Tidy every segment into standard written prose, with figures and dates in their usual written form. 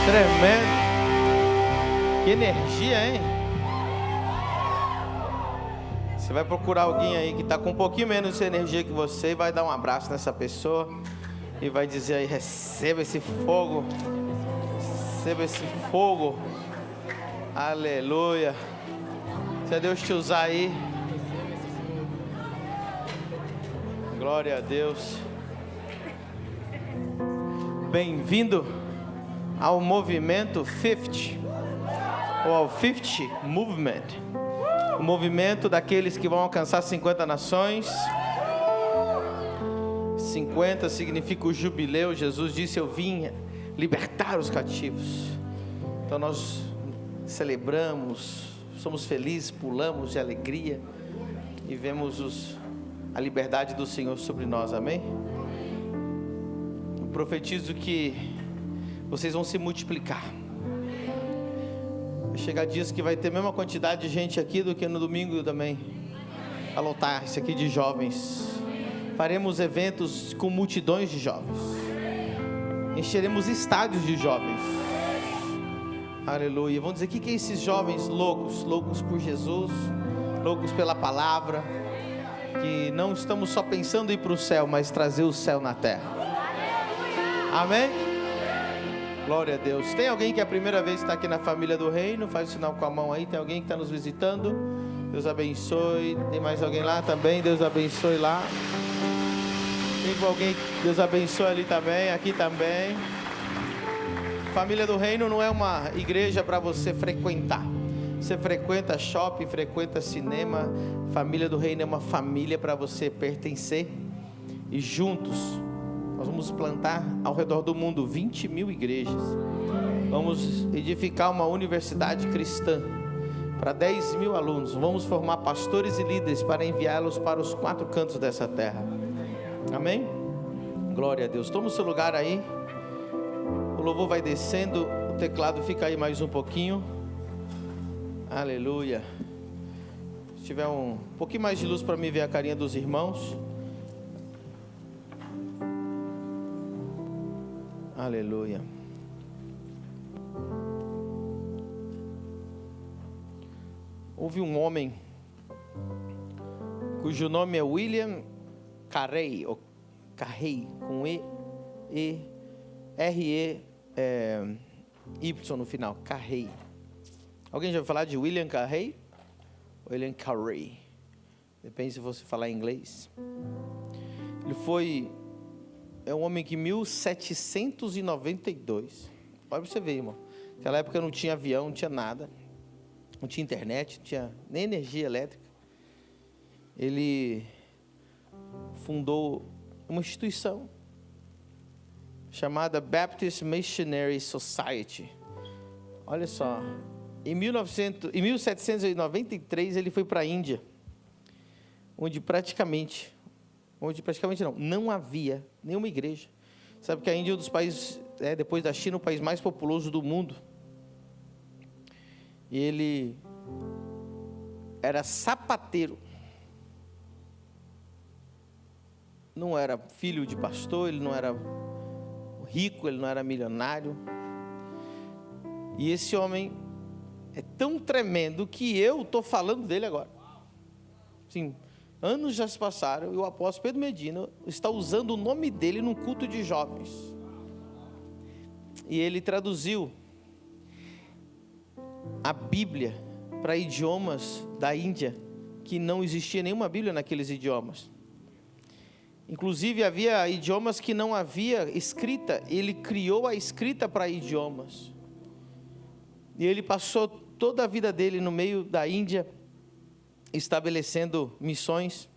Tremendo. Que energia, hein? Você vai procurar alguém aí que está com um pouquinho menos de energia que você e vai dar um abraço nessa pessoa e vai dizer aí: receba esse fogo, receba esse fogo. Aleluia. Se Deus te usar aí, glória a Deus. Bem-vindo ao movimento 50, ou ao 50 Movement, o movimento daqueles que vão alcançar 50 nações. 50 significa o jubileu. Jesus disse: eu vim libertar os cativos. Então nós celebramos, somos felizes, pulamos de alegria e vemos a liberdade do Senhor sobre nós, amém? Eu profetizo que vocês vão se multiplicar. Vai chegar dias que vai ter a mesma quantidade de gente aqui do que no domingo também. A lotar isso aqui de jovens. Faremos eventos com multidões de jovens. Encheremos estádios de jovens. Aleluia. Vamos dizer: o que é esses jovens loucos? Loucos por Jesus, loucos pela palavra. Que não estamos só pensando em ir para o céu, mas trazer o céu na terra. Amém? Glória a Deus. Tem alguém que é a primeira vez que está aqui na família do reino? Faz o sinal com a mão aí. Tem alguém que está nos visitando? Deus abençoe. Tem mais alguém lá também? Deus abençoe lá. Tem alguém? Deus abençoe ali também. Aqui também. Família do reino não é uma igreja para você frequentar. Você frequenta shopping, frequenta cinema. Família do reino é uma família para você pertencer. E juntos nós vamos plantar ao redor do mundo 20 mil igrejas. Vamos edificar uma universidade cristã para 10 mil alunos. Vamos formar pastores e líderes para enviá-los para os 4 cantos dessa terra. Amém? Glória a Deus. Toma o seu lugar aí. O louvor vai descendo. O teclado fica aí mais um pouquinho. Aleluia. Se tiver um pouquinho mais de luz para mim ver a carinha dos irmãos. Aleluia. Houve um homem cujo nome é William Carey, ou Carey, com Y no final, Carey. Alguém já ouviu falar de William Carey? William Carey, depende se você falar inglês. Ele é um homem que em 1792, pode você ver, irmão, naquela época não tinha avião, não tinha nada, não tinha internet, não tinha nem energia elétrica. Ele fundou uma instituição chamada Baptist Missionary Society. Olha só, em 1793 ele foi para a Índia, onde praticamente não havia nenhuma igreja. Sabe que a Índia é um dos países, depois da China, o país mais populoso do mundo. E ele era sapateiro. Não era filho de pastor, ele não era rico, ele não era milionário. E esse homem é tão tremendo que eu estou falando dele agora. Sim. Anos já se passaram e o apóstolo Pedro Medina está usando o nome dele num culto de jovens. E ele traduziu a Bíblia para idiomas da Índia, que não existia nenhuma Bíblia naqueles idiomas. Inclusive havia idiomas que não havia escrita. Ele criou a escrita para idiomas. E ele passou toda a vida dele no meio da Índia, estabelecendo missões,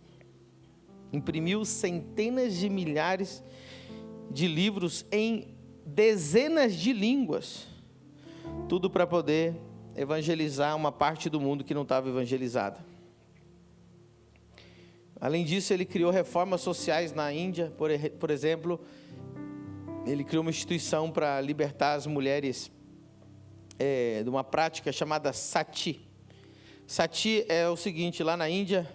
imprimiu centenas de milhares de livros em dezenas de línguas, tudo para poder evangelizar uma parte do mundo que não estava evangelizada. Além disso, ele criou reformas sociais na Índia. Por exemplo, ele criou uma instituição para libertar as mulheres de uma prática chamada sati. Sati é o seguinte: lá na Índia,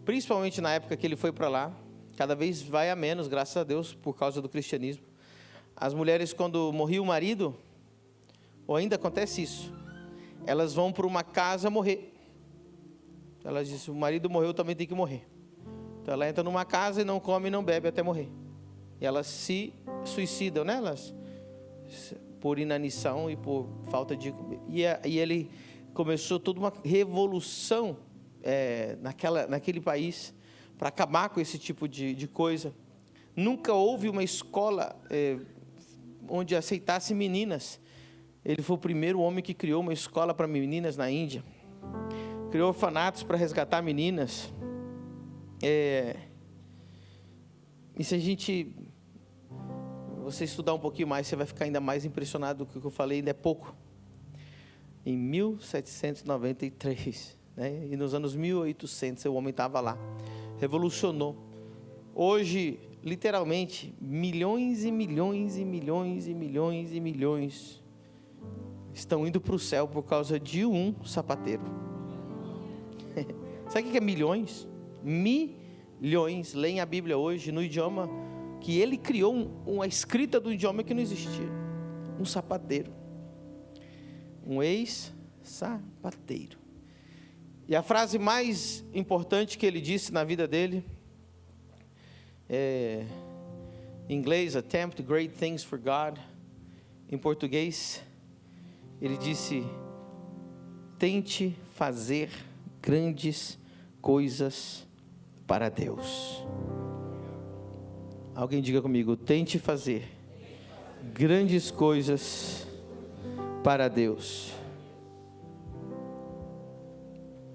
principalmente na época que ele foi para lá, cada vez vai a menos, graças a Deus, por causa do cristianismo. As mulheres, quando morria o marido, ou ainda acontece isso, elas vão para uma casa morrer. Elas dizem, o marido morreu, também tem que morrer. Então ela entra numa casa e não come e não bebe até morrer. E elas se suicidam, né? Elas, por inanição e por falta de... E ele começou toda uma revolução naquele país para acabar com esse tipo de coisa. Nunca houve uma escola onde aceitasse meninas. Ele foi o primeiro homem que criou uma escola para meninas na Índia. Criou orfanatos para resgatar meninas. E se você estudar um pouquinho mais, você vai ficar ainda mais impressionado do que eu falei, ainda é pouco. Em 1793, né? E nos anos 1800, o homem estava lá. Revolucionou. Hoje, literalmente, milhões e milhões e milhões e milhões e milhões estão indo para o céu por causa de um sapateiro. Sabe o que é milhões? Milhões. Leem a Bíblia hoje no idioma que ele criou, uma escrita do idioma que não existia. Um sapateiro. Um ex-sapateiro. E a frase mais importante que ele disse na vida dele, em inglês, attempt great things for God. Em português, ele disse, tente fazer grandes coisas para Deus. Alguém diga comigo, tente fazer grandes coisas para Deus.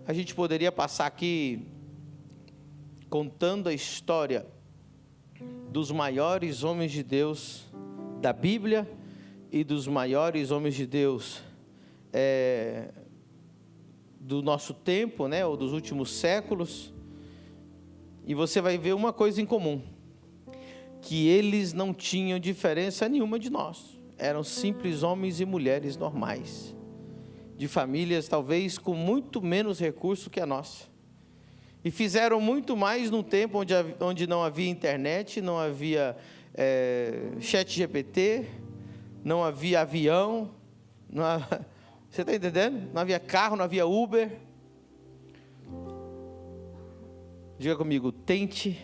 A gente poderia passar aqui contando a história dos maiores homens de Deus da Bíblia e dos maiores homens de Deus do nosso tempo, né, ou dos últimos séculos, e você vai ver uma coisa em comum, que eles não tinham diferença nenhuma de nós, eram simples homens e mulheres normais, de famílias talvez com muito menos recurso que a nossa, e fizeram muito mais num tempo onde não havia internet, não havia chat GPT, não havia avião, você está entendendo? Não havia carro, não havia Uber. Diga comigo, tente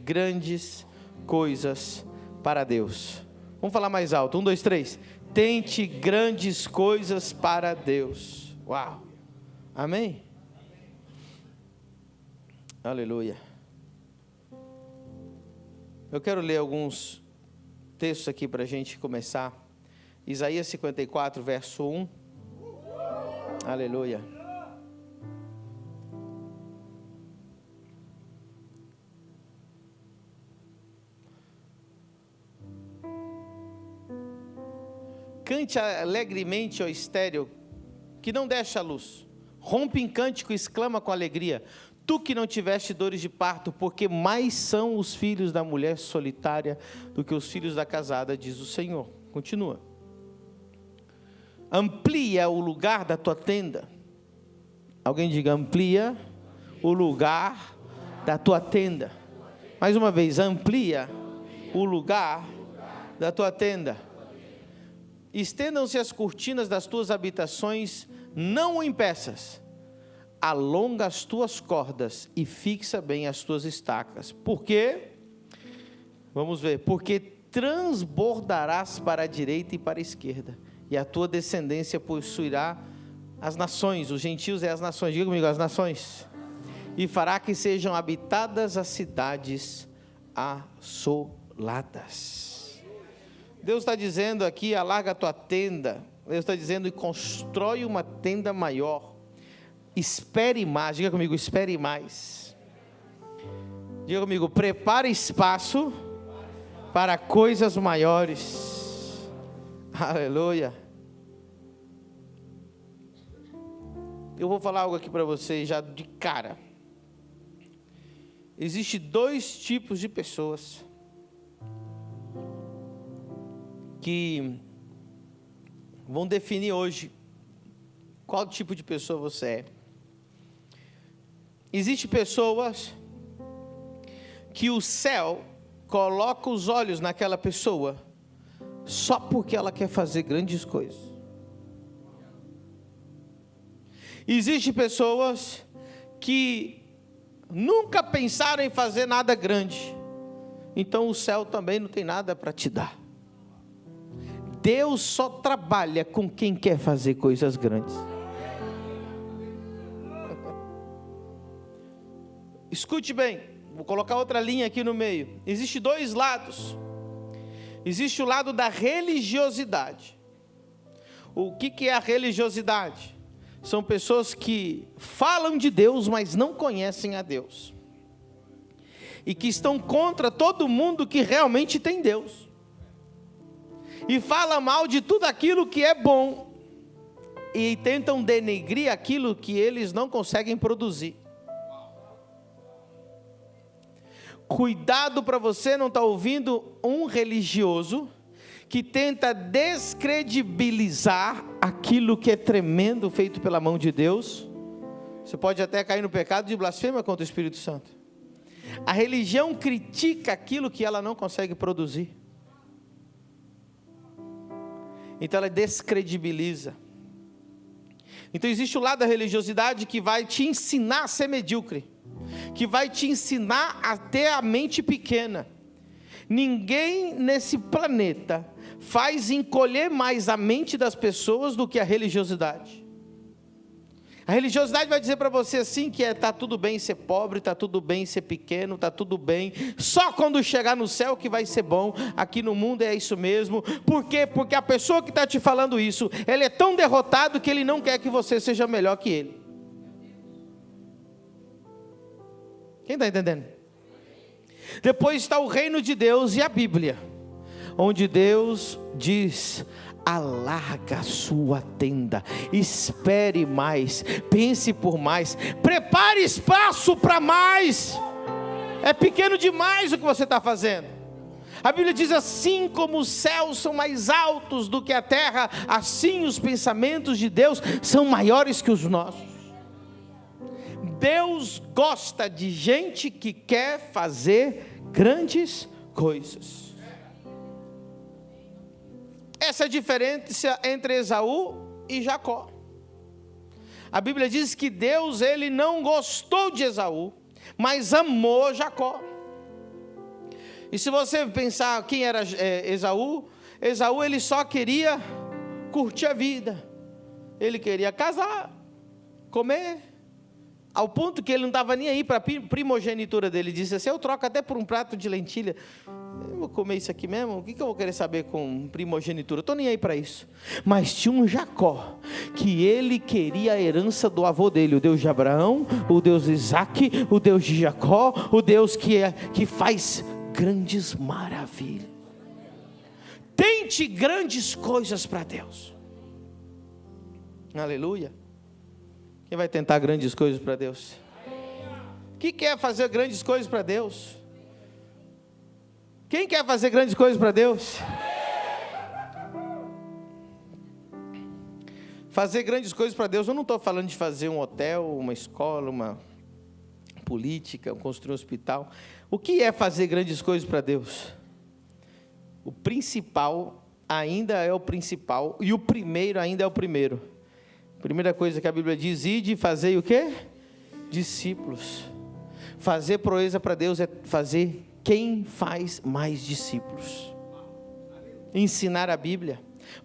grandes coisas para Deus. Vamos falar mais alto, 1, 2, 3. Tente grandes coisas para Deus. Uau, amém? Aleluia. Eu quero ler alguns textos aqui para a gente começar. Isaías 54, verso 1. Aleluia. Cante alegremente, ó estéril, que não deixa a luz. Rompe em cântico e exclama com alegria. Tu que não tiveste dores de parto, porque mais são os filhos da mulher solitária do que os filhos da casada, diz o Senhor. Continua. Amplia o lugar da tua tenda. Alguém diga, amplia o lugar da tua tenda. Mais uma vez, amplia o lugar da tua tenda. Estendam-se as cortinas das tuas habitações, não o impeças. Alonga as tuas cordas e fixa bem as tuas estacas. Por quê? Vamos ver. Porque transbordarás para a direita e para a esquerda, e a tua descendência possuirá as nações, os gentios e as nações. Diga comigo, as nações. E fará que sejam habitadas as cidades assoladas. Deus está dizendo aqui, alarga a tua tenda. Deus está dizendo, constrói uma tenda maior. Espere mais. Diga comigo, espere mais. Diga comigo, prepare espaço para coisas maiores. Aleluia. Eu vou falar algo aqui para vocês já de cara. Existem 2 tipos de pessoas que vão definir hoje qual tipo de pessoa você é. Existem pessoas que o céu coloca os olhos naquela pessoa só porque ela quer fazer grandes coisas. Existem pessoas que nunca pensaram em fazer nada grande, então o céu também não tem nada para te dar. Deus só trabalha com quem quer fazer coisas grandes. Escute bem, vou colocar outra linha aqui no meio. Existem dois lados. Existe o lado da religiosidade. O que é a religiosidade? São pessoas que falam de Deus, mas não conhecem a Deus. E que estão contra todo mundo que realmente tem Deus. E falam mal de tudo aquilo que é bom. E tentam denegrir aquilo que eles não conseguem produzir. Cuidado para você não estar ouvindo um religioso que tenta descredibilizar aquilo que é tremendo feito pela mão de Deus. Você pode até cair no pecado de blasfêmia contra o Espírito Santo. A religião critica aquilo que ela não consegue produzir. Então ela descredibiliza. Então existe o lado da religiosidade que vai te ensinar a ser medíocre, que vai te ensinar a ter a mente pequena. Ninguém nesse planeta faz encolher mais a mente das pessoas do que a religiosidade. A religiosidade vai dizer para você assim que está tudo bem ser pobre, está tudo bem ser pequeno, está tudo bem, só quando chegar no céu que vai ser bom, aqui no mundo é isso mesmo. Por quê? Porque a pessoa que está te falando isso, ele é tão derrotado que ele não quer que você seja melhor que ele. Quem está entendendo? Depois está o reino de Deus e a Bíblia, onde Deus diz: alarga a sua tenda, espere mais, pense por mais, prepare espaço para mais. É pequeno demais o que você está fazendo. A Bíblia diz: assim como os céus são mais altos do que a terra, assim os pensamentos de Deus são maiores que os nossos. Deus gosta de gente que quer fazer grandes coisas. Essa é a diferença entre Esaú e Jacó. A Bíblia diz que Deus, ele não gostou de Esaú, mas amou Jacó. E se você pensar quem era Esaú, Esaú ele só queria curtir a vida. Ele queria casar, comer, ao ponto que ele não estava nem aí para a primogenitura dele. Ele disse assim: eu troco até por um prato de lentilha. Eu vou comer isso aqui mesmo? O que eu vou querer saber com primogenitura? Estou nem aí para isso. Mas tinha um Jacó, que ele queria a herança do avô dele, o Deus de Abraão, o Deus de Isaac, o Deus de Jacó, o Deus que faz grandes maravilhas. Tente grandes coisas para Deus. Aleluia. Quem vai tentar grandes coisas para Deus? Quem quer fazer grandes coisas para Deus? Quem quer fazer grandes coisas para Deus? Fazer grandes coisas para Deus, eu não estou falando de fazer um hotel, uma escola, uma política, construir um hospital. O que é fazer grandes coisas para Deus? O principal ainda é o principal, e o primeiro ainda é o primeiro. Primeira coisa que a Bíblia diz: ide fazer o quê? Discípulos. Fazer proeza para Deus é fazer quem faz mais discípulos. Ensinar a Bíblia,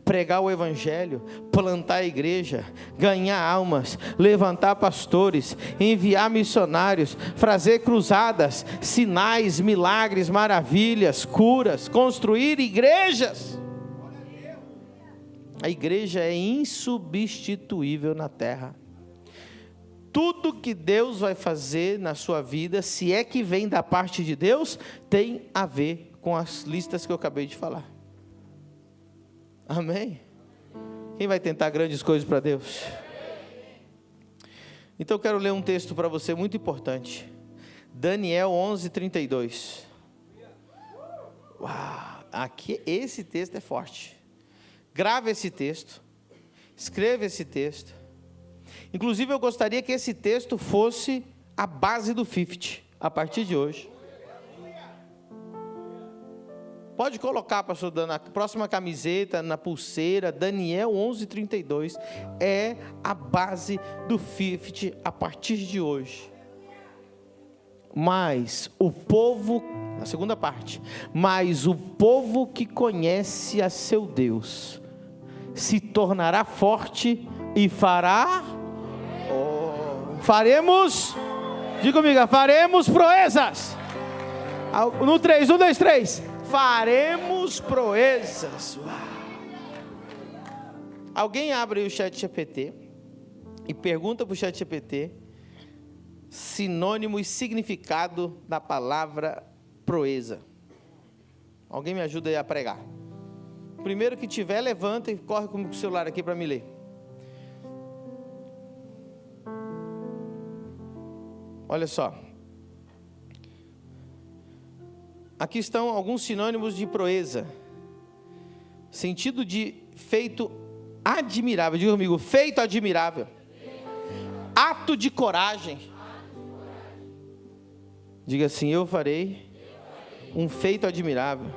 pregar o Evangelho, plantar a igreja, ganhar almas, levantar pastores, enviar missionários, fazer cruzadas, sinais, milagres, maravilhas, curas, construir igrejas. A igreja é insubstituível na terra. Tudo que Deus vai fazer na sua vida, se é que vem da parte de Deus, tem a ver com as listas que eu acabei de falar. Amém? Quem vai tentar grandes coisas para Deus? Então eu quero ler um texto para você muito importante. Daniel 11:32. Uau, aqui esse texto é forte. Grave esse texto, escreva esse texto. Inclusive eu gostaria que esse texto fosse a base do 50, a partir de hoje. Pode colocar, pastor Dan, na próxima camiseta, na pulseira, Daniel 11:32, é a base do 50 a partir de hoje. Mas o povo, na segunda parte, mas o povo que conhece a seu Deus, se tornará forte e fará, faremos, diga comigo, faremos proezas. No 3, 1, 2, 3, faremos proezas. Uau. Alguém abre o ChatGPT e pergunta para o ChatGPT sinônimo e significado da palavra proeza. Alguém me ajuda aí a pregar. Primeiro que tiver, levanta e corre com o celular aqui para me ler. Olha só. Aqui estão alguns sinônimos de proeza. Sentido de feito admirável. Diga comigo, feito admirável. Ato de coragem. Diga assim, eu farei um feito admirável,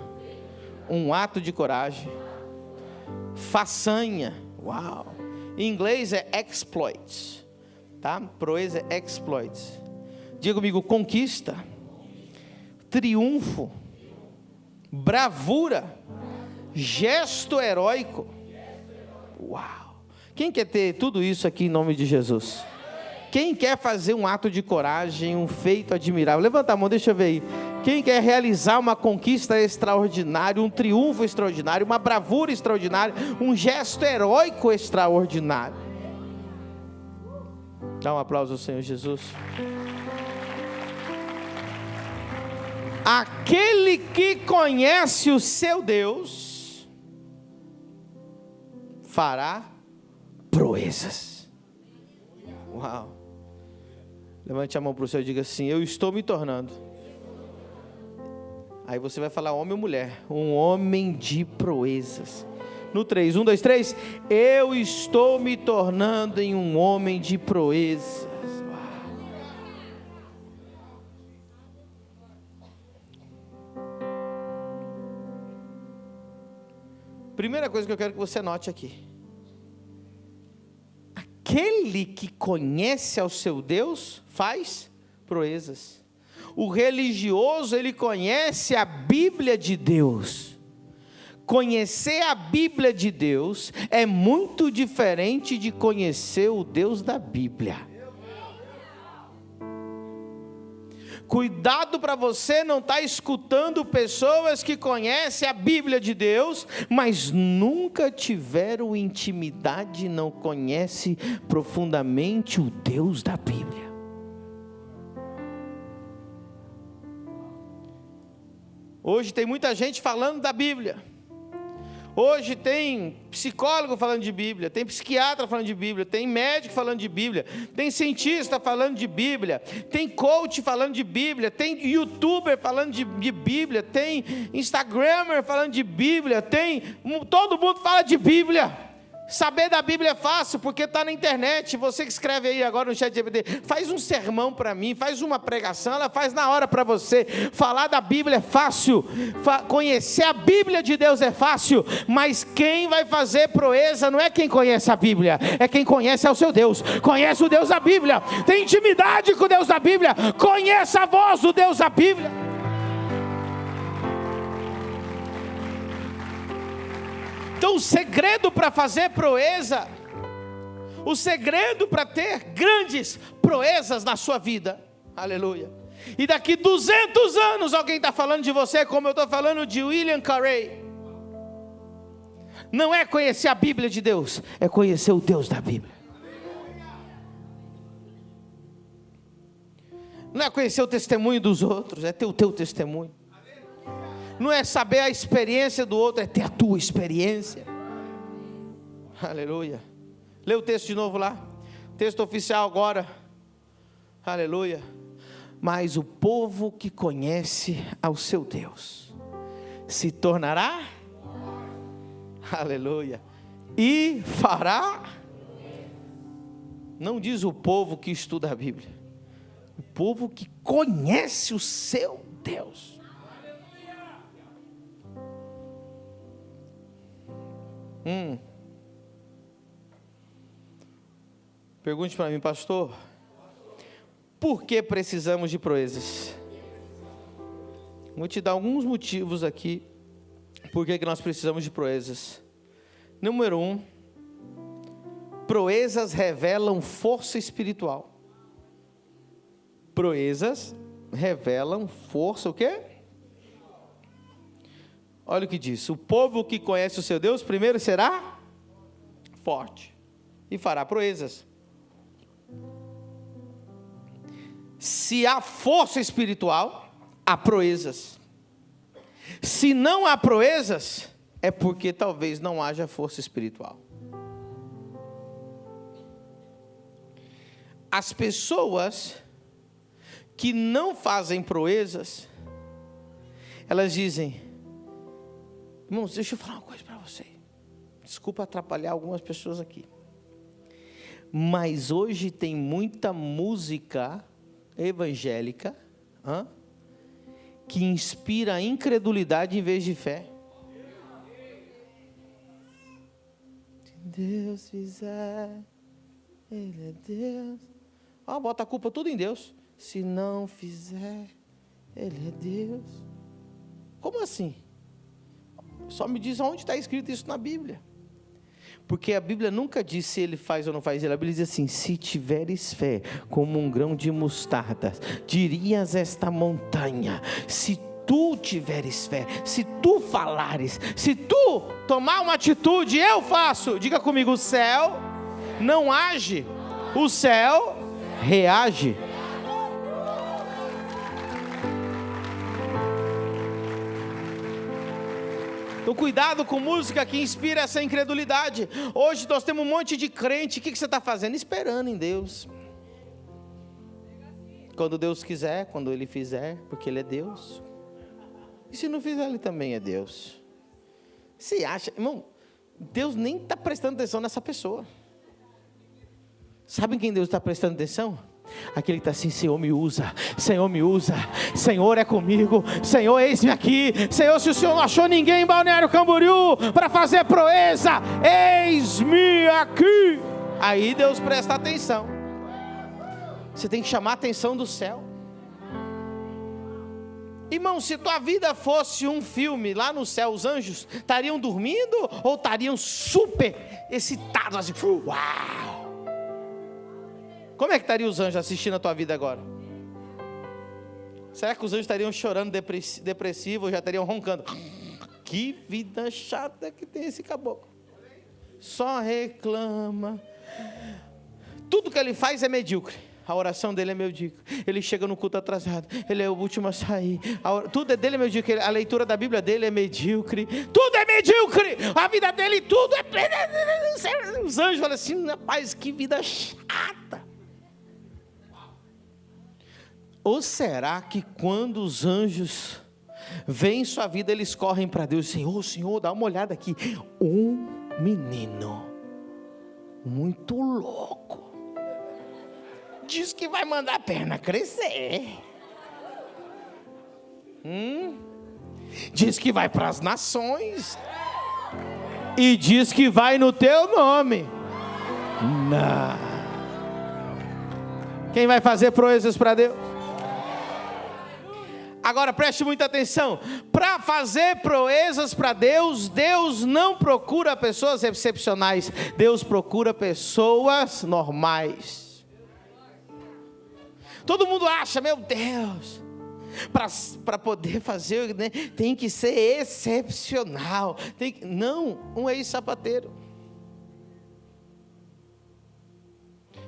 um ato de coragem, façanha, uau, em inglês é exploit, tá? Proeza é exploit. Diga comigo, conquista, triunfo, bravura, gesto heróico, uau. Quem quer ter tudo isso aqui em nome de Jesus? Quem quer fazer um ato de coragem, um feito admirável? Levanta a mão, deixa eu ver aí. Quem quer realizar uma conquista extraordinária, um triunfo extraordinário, uma bravura extraordinária, um gesto heróico extraordinário? Dá um aplauso ao Senhor Jesus. Aquele que conhece o seu Deus, fará proezas. Uau. Levante a mão para o Senhor e diga assim, eu estou me tornando. Aí você vai falar homem ou mulher, um homem de proezas. No 3, 1, 2, 3, eu estou me tornando em um homem de proezas. Primeira coisa que eu quero que você note aqui. Aquele que conhece ao seu Deus, faz proezas. O religioso, ele conhece a Bíblia de Deus. Conhecer a Bíblia de Deus é muito diferente de conhecer o Deus da Bíblia. Cuidado para você não estar escutando pessoas que conhecem a Bíblia de Deus, mas nunca tiveram intimidade, não conhecem profundamente o Deus da Bíblia. Hoje tem muita gente falando da Bíblia. Hoje tem psicólogo falando de Bíblia, tem psiquiatra falando de Bíblia, tem médico falando de Bíblia, tem cientista falando de Bíblia, tem coach falando de Bíblia, tem youtuber falando de Bíblia, tem instagrammer falando de Bíblia, todo mundo fala de Bíblia. Saber da Bíblia é fácil, porque está na internet. Você que escreve aí agora no ChatGPT, faz um sermão para mim, faz uma pregação, ela faz na hora para você. Falar da Bíblia é fácil, conhecer a Bíblia de Deus é fácil, mas quem vai fazer proeza não é quem conhece a Bíblia, é quem conhece ao seu Deus, conhece o Deus da Bíblia, tem intimidade com o Deus da Bíblia, conhece a voz do Deus da Bíblia. Então o segredo para fazer proeza, o segredo para ter grandes proezas na sua vida, aleluia, e daqui 200 anos alguém está falando de você como eu estou falando de William Carey, não é conhecer a Bíblia de Deus, é conhecer o Deus da Bíblia. Não é conhecer o testemunho dos outros, é ter o teu testemunho. Não é saber a experiência do outro, é ter a tua experiência. Aleluia. Lê o texto de novo lá. Texto oficial agora. Aleluia. Mas o povo que conhece ao seu Deus se tornará, aleluia, e fará. Não diz o povo que estuda a Bíblia, o povo que conhece o seu Deus. Pergunte para mim, pastor, por que precisamos de proezas? Vou te dar alguns motivos aqui, por que nós precisamos de proezas. Número 1, proezas revelam força espiritual. Proezas revelam força, o quê? Olha o que diz: o povo que conhece o seu Deus, primeiro será forte e fará proezas. Se há força espiritual, há proezas. Se não há proezas, é porque talvez não haja força espiritual. As pessoas que não fazem proezas, elas dizem: irmãos, deixa eu falar uma coisa para você. Desculpa atrapalhar algumas pessoas aqui, mas hoje tem muita música evangélica que inspira incredulidade em vez de fé. Se Deus fizer, Ele é Deus. Bota a culpa tudo em Deus. Se não fizer, Ele é Deus. Como assim? Só me diz onde está escrito isso na Bíblia. Porque a Bíblia nunca diz se Ele faz ou não faz. A Bíblia diz assim: se tiveres fé como um grão de mostarda, dirias esta montanha. Se tu tiveres fé, se tu falares, se tu tomar uma atitude, eu faço. Diga comigo: o céu não age, o céu reage. Então cuidado com música que inspira essa incredulidade. Hoje nós temos um monte de crente. O que você está fazendo? Esperando em Deus. Quando Deus quiser, quando Ele fizer, porque Ele é Deus. E se não fizer, Ele também é Deus. Você acha, irmão, Deus nem está prestando atenção nessa pessoa. Sabe quem Deus está prestando atenção? Aquele que está assim: Senhor me usa, Senhor me usa, Senhor é comigo, Senhor eis-me aqui, Senhor, se o Senhor não achou ninguém em Balneário Camboriú para fazer proeza, eis-me aqui. Aí Deus presta atenção. Você tem que chamar a atenção do céu. Irmão, se tua vida fosse um filme lá no céu, os anjos estariam dormindo ou estariam super excitados assim? Uau! Como é que estariam os anjos assistindo a tua vida agora? Será que os anjos estariam chorando depressivo ou já estariam roncando? Que vida chata que tem esse caboclo. Só reclama. Tudo que ele faz é medíocre. A oração dele é medíocre. Ele chega no culto atrasado. Ele é o último a sair. Tudo dele é medíocre. A leitura da Bíblia dele é medíocre. Tudo é medíocre. A vida dele tudo é... Os anjos falam assim: rapaz, que vida chata. Ou será que quando os anjos veem sua vida, eles correm para Deus e dizem: Senhor, dá uma olhada aqui. Um menino muito louco diz que vai mandar a perna crescer. Diz que vai para as nações. E diz que vai no teu nome. Não. Quem vai fazer proezas para Deus? Agora preste muita atenção. Para fazer proezas para Deus, Deus não procura pessoas excepcionais. Deus procura pessoas normais. Todo mundo acha: meu Deus, para poder fazer, né, tem que ser excepcional. Não, um ex-sapateiro.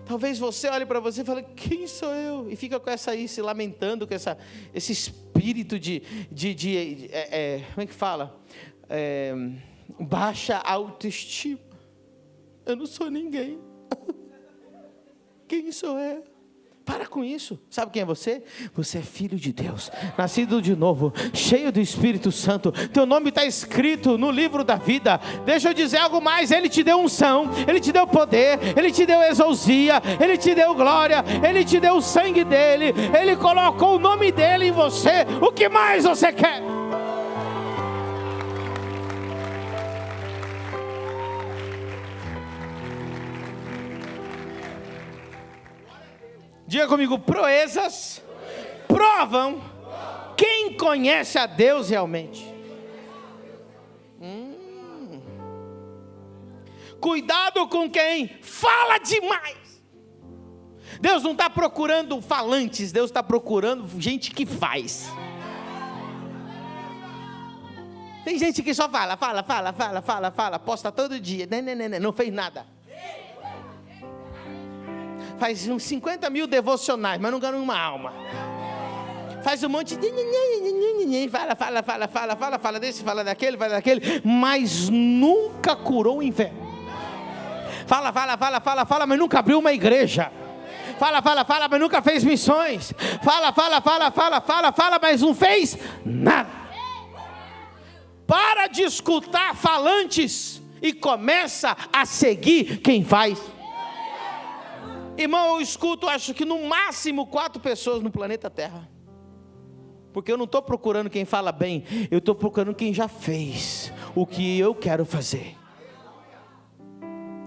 Talvez você olhe para você e fale: quem sou eu? E fica com essa aí, se lamentando, com esse espírito de como é que fala? Baixa autoestima. Eu não sou ninguém. Quem sou eu? Para com isso. Sabe quem é você? Você é filho de Deus, nascido de novo, cheio do Espírito Santo. Teu nome está escrito no livro da vida. Deixa eu dizer algo mais: Ele te deu unção, Ele te deu poder, Ele te deu exousia, Ele te deu glória, Ele te deu o sangue dEle, Ele colocou o nome dEle em você. O que mais você quer? Diga comigo, proezas provam quem conhece a Deus realmente. Cuidado com quem fala demais. Deus não está procurando falantes, Deus está procurando gente que faz. Tem gente que só fala, posta todo dia, não fez nada. Faz uns 50 mil devocionais, mas não ganha uma alma. Faz um monte de... Fala desse, fala daquele, mas nunca curou o inferno. Fala, mas nunca abriu uma igreja. Fala, mas nunca fez missões. Fala, mas não fez nada. Para de escutar falantes e começa a seguir quem faz. Irmão, eu escuto, acho que no máximo 4 pessoas no planeta Terra. Porque eu não estou procurando quem fala bem, eu estou procurando quem já fez o que eu quero fazer.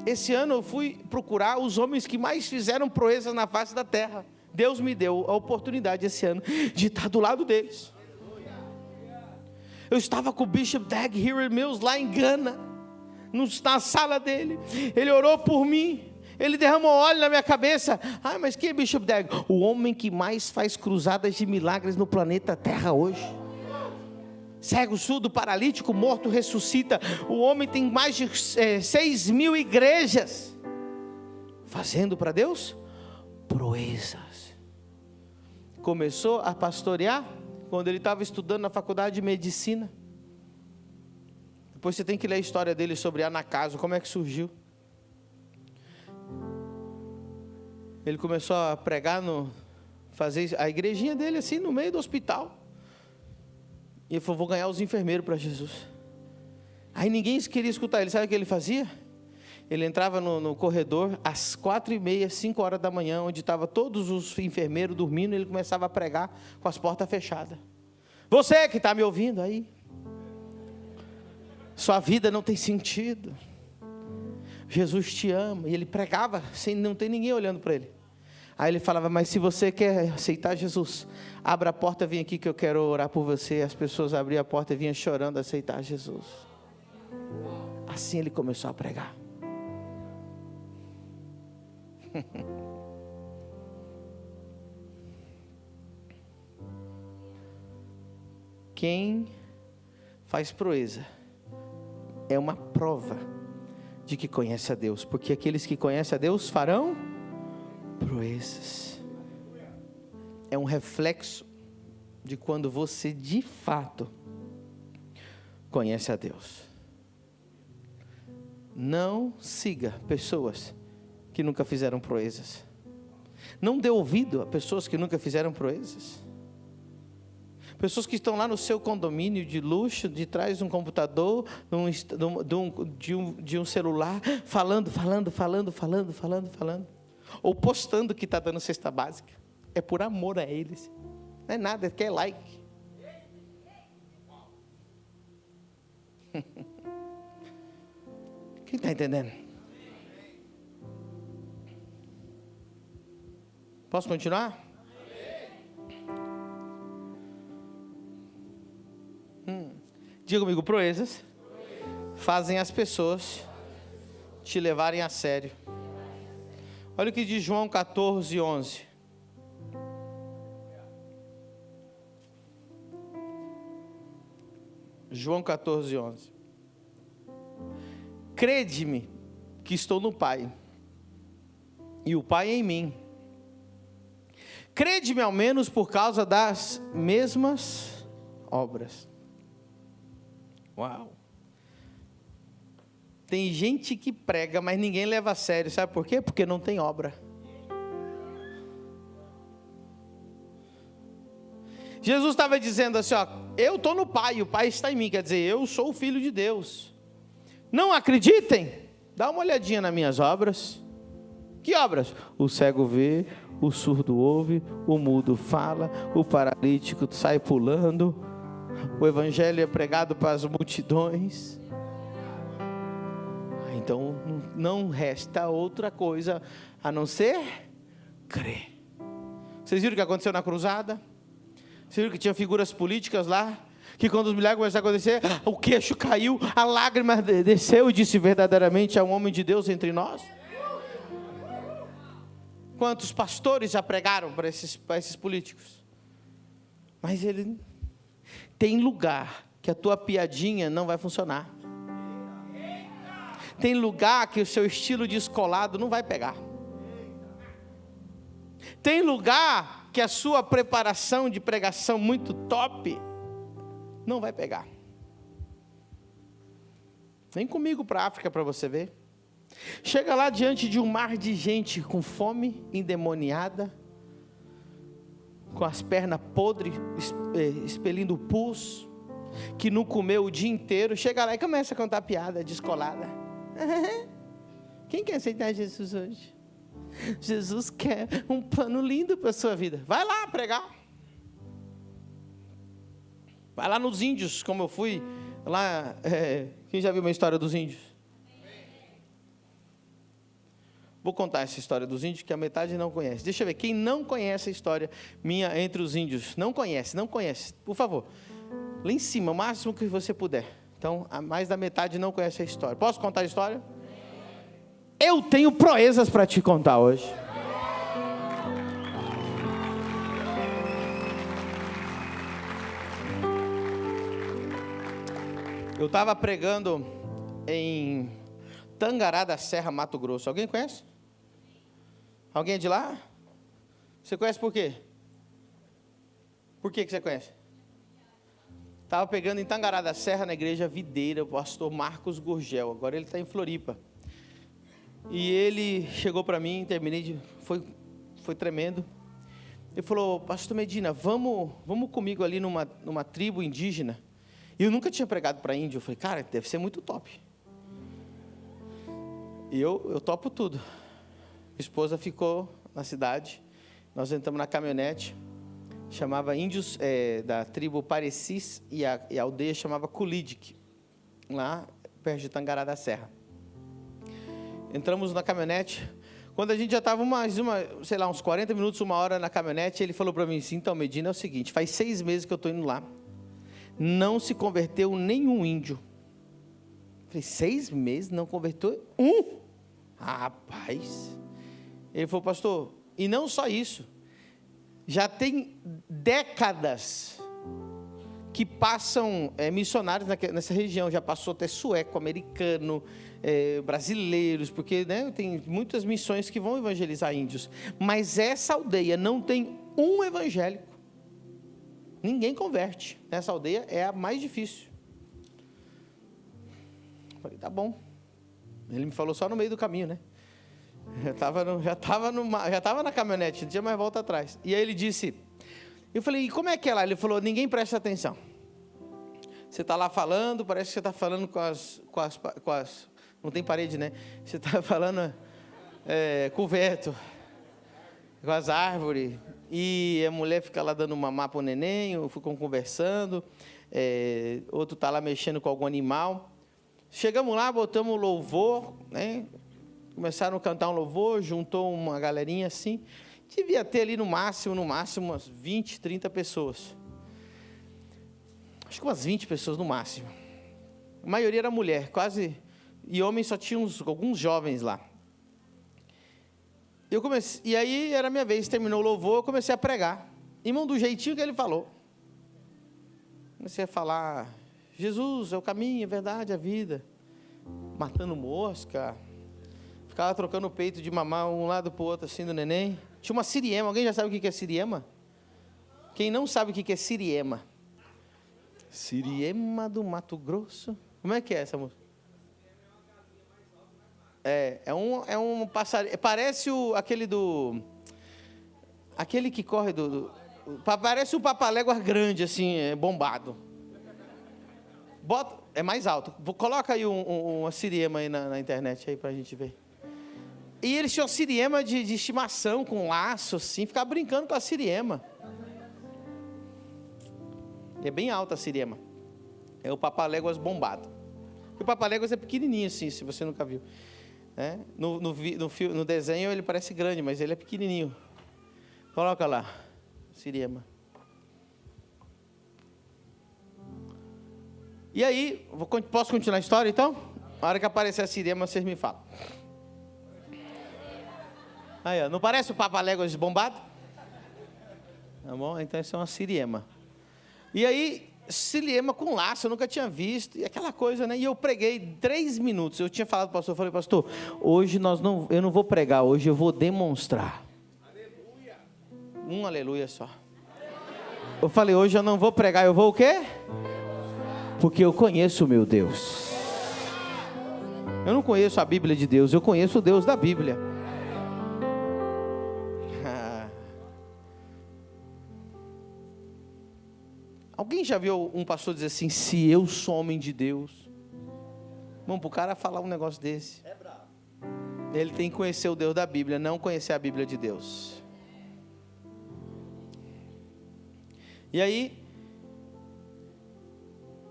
Esse ano eu fui procurar os homens que mais fizeram proezas na face da terra. Deus me deu a oportunidade esse ano de estar do lado deles. Eu estava com o Bishop Dag Heward-Mills lá em Gana, na sala dele. Ele orou por mim. Ele derramou óleo na minha cabeça. Mas quem é Bishop Dag? O homem que mais faz cruzadas de milagres no planeta Terra hoje. Cego, surdo, paralítico, morto, ressuscita. O homem tem mais de 6.000 igrejas. Fazendo para Deus proezas. Começou a pastorear quando ele estava estudando na faculdade de medicina. Depois você tem que ler a história dele sobre Anacaso, como é que surgiu. Ele começou a pregar, fazer a igrejinha dele assim no meio do hospital. E ele falou, vou ganhar os enfermeiros para Jesus. Aí ninguém queria escutar ele. Sabe o que ele fazia? Ele entrava no corredor às 4h30, 5 horas da manhã, onde estavam todos os enfermeiros dormindo. Ele começava a pregar com as portas fechadas. Você que está me ouvindo aí, sua vida não tem sentido. Jesus te ama. E ele pregava sem não ter ninguém olhando para ele. Aí ele falava, mas se você quer aceitar Jesus, abra a porta, vem aqui que eu quero orar por você. As pessoas abriam a porta e vinham chorando a aceitar Jesus. Assim ele começou a pregar. Quem faz proeza é uma prova de que conhece a Deus, porque aqueles que conhecem a Deus farão proezas. É um reflexo de quando você de fato conhece a Deus. Não siga pessoas que nunca fizeram proezas. Não dê ouvido a pessoas que nunca fizeram proezas. Pessoas que estão lá no seu condomínio de luxo, de trás de um computador, de um celular, falando. Ou postando que está dando cesta básica. É por amor a eles. Não é nada, quer like. Quem está entendendo? Posso continuar? Diga comigo, proezas fazem as pessoas te levarem a sério. Olha o que diz João 14:11. João 14:11. Crede-me que estou no Pai, e o Pai em mim. Crede-me ao menos por causa das mesmas obras. Uau! Tem gente que prega, mas ninguém leva a sério. Sabe por quê? Porque não tem obra. Jesus estava dizendo assim, eu estou no Pai, o Pai está em mim. Quer dizer, eu sou o Filho de Deus. Não acreditem? Dá uma olhadinha nas minhas obras. Que obras? O cego vê, o surdo ouve, o mudo fala, o paralítico sai pulando, o evangelho é pregado para as multidões. Então não resta outra coisa a não ser crer. Vocês viram o que aconteceu na cruzada? Vocês viram que tinha figuras políticas lá? Que quando os milagres começaram a acontecer, o queixo caiu, a lágrima desceu e disse: verdadeiramente há um homem de Deus entre nós. Quantos pastores já pregaram para esses políticos? Mas ele tem lugar que a tua piadinha não vai funcionar. Tem lugar que o seu estilo descolado não vai pegar. Tem lugar que a sua preparação de pregação muito top não vai pegar. Vem comigo para a África para você ver. Chega lá diante de um mar de gente com fome, endemoniada, com as pernas podres, expelindo pus, que não comeu o dia inteiro. Chega lá e começa a contar piada descolada. Quem quer aceitar Jesus hoje? Jesus quer um plano lindo para a sua vida. Vai lá pregar. Vai lá nos índios, como eu fui lá. Quem já viu uma história dos índios? Vou contar essa história dos índios, que a metade não conhece. Deixa eu ver, quem não conhece a história minha entre os índios? Não conhece, por favor. Lá em cima, o máximo que você puder. Então, mais da metade não conhece a história. Posso contar a história? Eu tenho proezas para te contar hoje. Eu estava pregando em Tangará da Serra, Mato Grosso. Alguém conhece? Alguém é de lá? Você conhece por quê? Por que você conhece? Estava pregando em Tangará da Serra, na igreja Videira, o pastor Marcos Gurgel. Agora ele está em Floripa. E ele chegou para mim, foi tremendo. Ele falou: pastor Medina, vamos comigo ali numa tribo indígena. E eu nunca tinha pregado para índio. Eu falei: cara, deve ser muito top. E eu topo tudo. Minha esposa ficou na cidade. Nós entramos na caminhonete. Chamava índios da tribo Parecis. E a aldeia chamava Kulidik. Lá perto de Tangará da Serra. Entramos na caminhonete. Quando a gente já estava uns 40 minutos, 1 hora na caminhonete, ele falou para mim assim: então, Medina, é o seguinte, faz 6 meses que eu estou indo lá. Não se converteu nenhum índio. Eu falei: 6 meses não converteu um? Rapaz. Ele falou: pastor, e não só isso. Já tem décadas que passam missionários nessa região. Já passou até sueco, americano, brasileiros, porque tem muitas missões que vão evangelizar índios. Mas essa aldeia não tem um evangélico. Ninguém converte. Nessa aldeia é a mais difícil. Eu falei: tá bom. Ele me falou só no meio do caminho, né? Já estava na caminhonete, não tinha mais volta atrás. E aí ele disse, eu falei: e como é que é lá? Ele falou: ninguém presta atenção. Você está lá falando, parece que você está falando com as... Não tem parede, né? Você está falando com o vento, com as árvores. E a mulher fica lá dando mamar para o neném, ficam conversando. Outro está lá mexendo com algum animal. Chegamos lá, botamos louvor, né? Começaram a cantar um louvor, juntou uma galerinha assim. Devia ter ali no máximo umas 20, 30 pessoas. Acho que umas 20 pessoas no máximo. A maioria era mulher, quase. E homens só tinha alguns jovens lá. E aí era a minha vez, terminou o louvor, eu comecei a pregar. Irmão, do jeitinho que ele falou. Comecei a falar: Jesus é o caminho, a verdade, a vida. Matando mosca. Ficava trocando o peito de mamar um lado para o outro, assim, do neném. Tinha uma siriema. Alguém já sabe o que é siriema? Quem não sabe o que é siriema? Siriema do Mato Grosso. Como é que é essa música? É um passarinho. Parece aquele que corre parece um papaléguas grande, assim, bombado. É mais alto. Coloca aí uma siriema aí na internet aí pra gente ver. E eles tinham siriema de estimação, com laço, assim, ficava brincando com a siriema. E é bem alta a siriema. É o papaléguas bombado. O papaléguas é pequenininho, assim, se você nunca viu. No desenho ele parece grande, mas ele é pequenininho. Coloca lá. Siriema. E aí, posso continuar a história então? Na hora que aparecer a Siriema, vocês me falam. Aí, ó, não parece o Papaléguas bombado? Tá bom? Então isso é uma Siriema. E aí, Siriema com laço, eu nunca tinha visto, e aquela coisa, né? E eu preguei 3 minutos. Eu tinha falado para o pastor, eu falei, pastor, hoje eu não vou pregar, hoje eu vou demonstrar. Aleluia. Um aleluia só. Eu falei, hoje eu não vou pregar, eu vou o quê? Porque eu conheço o meu Deus. Eu não conheço a Bíblia de Deus, eu conheço o Deus da Bíblia. Alguém já viu um pastor dizer assim, se eu sou homem de Deus? Vamos para o cara falar um negócio desse. É bravo. Ele tem que conhecer o Deus da Bíblia, não conhecer a Bíblia de Deus. E aí,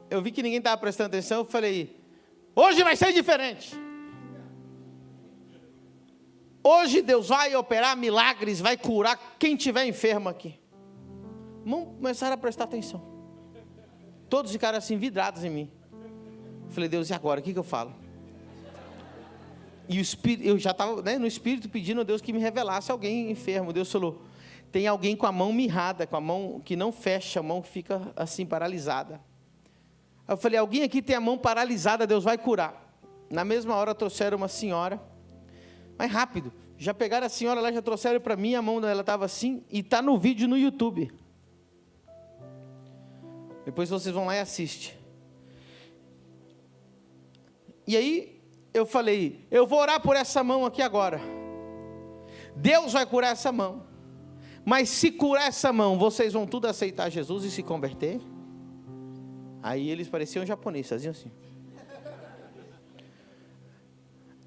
eu vi que ninguém estava prestando atenção, eu falei, hoje vai ser diferente. Hoje Deus vai operar milagres, vai curar quem tiver enfermo aqui. Vamos começar a prestar atenção. Todos ficaram assim, vidrados em mim. Eu falei, Deus, e agora? O que eu falo? E o Espírito, eu já estava, né, no Espírito pedindo a Deus que me revelasse alguém enfermo. Deus falou, tem alguém com a mão mirrada, com a mão que não fecha, a mão que fica assim, paralisada. Aí eu falei, alguém aqui tem a mão paralisada, Deus vai curar. Na mesma hora trouxeram uma senhora, mas rápido, já pegaram a senhora lá, já trouxeram para mim, a mão dela estava assim, e está no vídeo no YouTube. Depois vocês vão lá e assistem. E aí, eu falei, eu vou orar por essa mão aqui agora. Deus vai curar essa mão. Mas se curar essa mão, vocês vão tudo aceitar Jesus e se converter? Aí eles pareciam japoneses, faziam assim.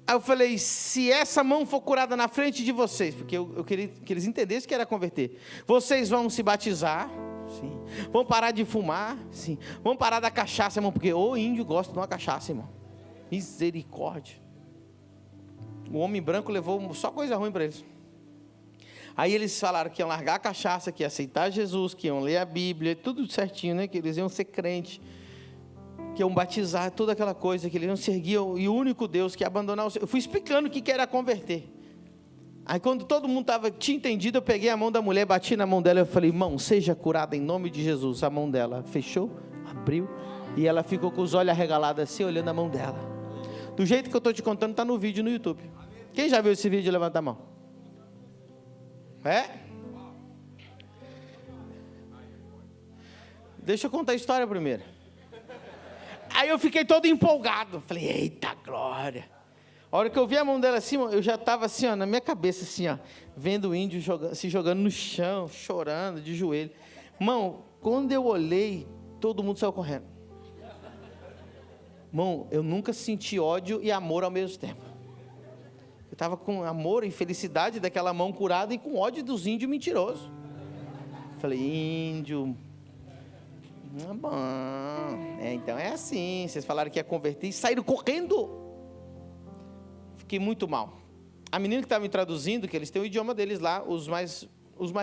Aí eu falei, se essa mão for curada na frente de vocês, porque eu queria que eles entendessem que era converter. Vocês vão se batizar. Sim. Vão parar de fumar, sim. Vão parar da cachaça, irmão, porque o índio gosta de uma cachaça, irmão. Misericórdia. O homem branco levou só coisa ruim para eles. Aí eles falaram que iam largar a cachaça, que iam aceitar Jesus, que iam ler a Bíblia, tudo certinho, né? Que eles iam ser crentes, que iam batizar, toda aquela coisa, que eles iam seguir e o único Deus, que ia abandonar o... Eu fui explicando o que era converter. Aí quando todo mundo tinha entendido, eu peguei a mão da mulher, bati na mão dela, eu falei, irmão, seja curada em nome de Jesus. A mão dela fechou, abriu, e ela ficou com os olhos arregalados assim, olhando a mão dela. Do jeito que eu estou te contando, está no vídeo no YouTube. Quem já viu esse vídeo, levanta a mão. É? Deixa eu contar a história primeiro. Aí eu fiquei todo empolgado, falei, eita glória. A hora que eu vi a mão dela assim, eu já estava assim, ó, na minha cabeça, assim, ó, vendo o índio se jogando no chão, chorando, de joelho. Irmão, quando eu olhei, todo mundo saiu correndo. Irmão, eu nunca senti ódio e amor ao mesmo tempo. Eu estava com amor e felicidade daquela mão curada e com ódio dos índios mentirosos. Falei, índio... Ah, bom, então é assim, vocês falaram que ia converter e saíram correndo. Fiquei muito mal. A menina que estava me traduzindo, que eles têm o idioma deles lá, os mais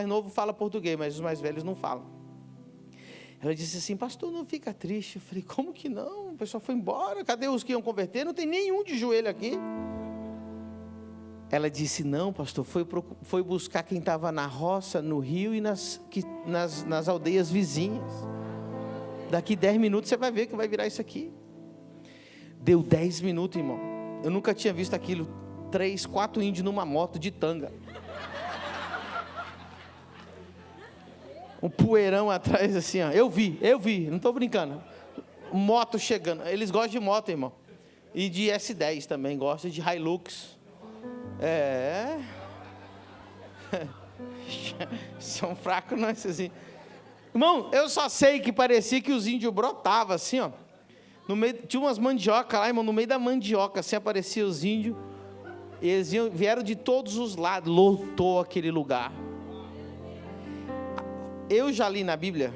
novos falam português, mas os mais velhos não falam. Ela disse assim, pastor, não fica triste. Eu falei, como que não? O pessoal foi embora, cadê os que iam converter? Não tem nenhum de joelho aqui. Ela disse, não, pastor, foi buscar quem estava na roça, no rio e nas aldeias vizinhas. Daqui 10 minutos você vai ver que vai virar isso aqui. Deu 10 minutos, irmão. Eu nunca tinha visto aquilo. 3, 4 índios numa moto de tanga. Um poeirão atrás assim, ó. Eu vi, não estou brincando. Moto chegando. Eles gostam de moto, irmão. E de S10 também, gostam de Hilux. É. São fracos, não, assim. Irmão, eu só sei que parecia que os índios brotavam assim, ó. No meio, tinha umas mandiocas lá, irmão, no meio da mandioca, assim, apareciam os índios. Eles vieram de todos os lados, lotou aquele lugar. Eu já li na Bíblia,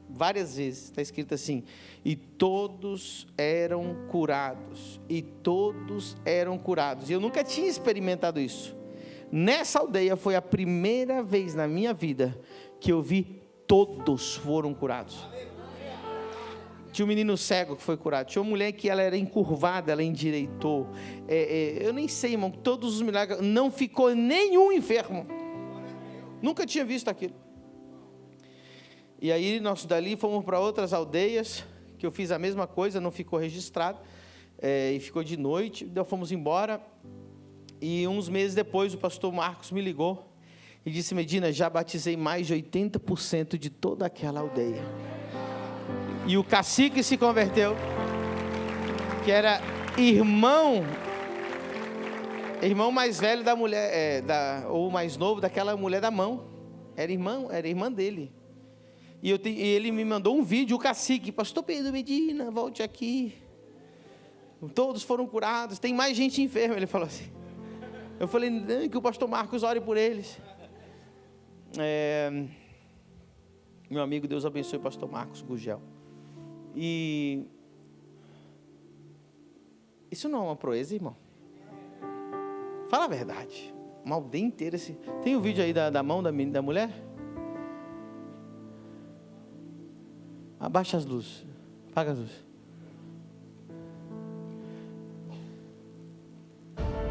várias vezes, está escrito assim, e todos eram curados, e todos eram curados. E eu nunca tinha experimentado isso. Nessa aldeia foi a primeira vez na minha vida que eu vi todos foram curados. Tinha um menino cego que foi curado. Tinha uma mulher que ela era encurvada, ela endireitou. Eu nem sei, irmão, todos os milagres. Não ficou nenhum enfermo. Nunca tinha visto aquilo. E aí nós dali fomos para outras aldeias, que eu fiz a mesma coisa, não ficou registrado. E ficou de noite, então fomos embora. E uns meses depois o pastor Marcos me ligou e disse: Medina, já batizei mais de 80% de toda aquela aldeia. E o cacique se converteu, que era irmão mais velho da mulher, ou mais novo daquela mulher da mão. Era irmã dele. E ele me mandou um vídeo, o cacique: pastor Pedro Medina, volte aqui. Todos foram curados, tem mais gente enferma. Ele falou assim. Eu falei: que o pastor Marcos ore por eles. Meu amigo, Deus abençoe o pastor Marcos Gugel. E isso não é uma proeza, irmão? Fala a verdade. Uma aldeia inteira. Tem o vídeo aí da mão da mulher? Abaixa as luzes. Apaga as luzes.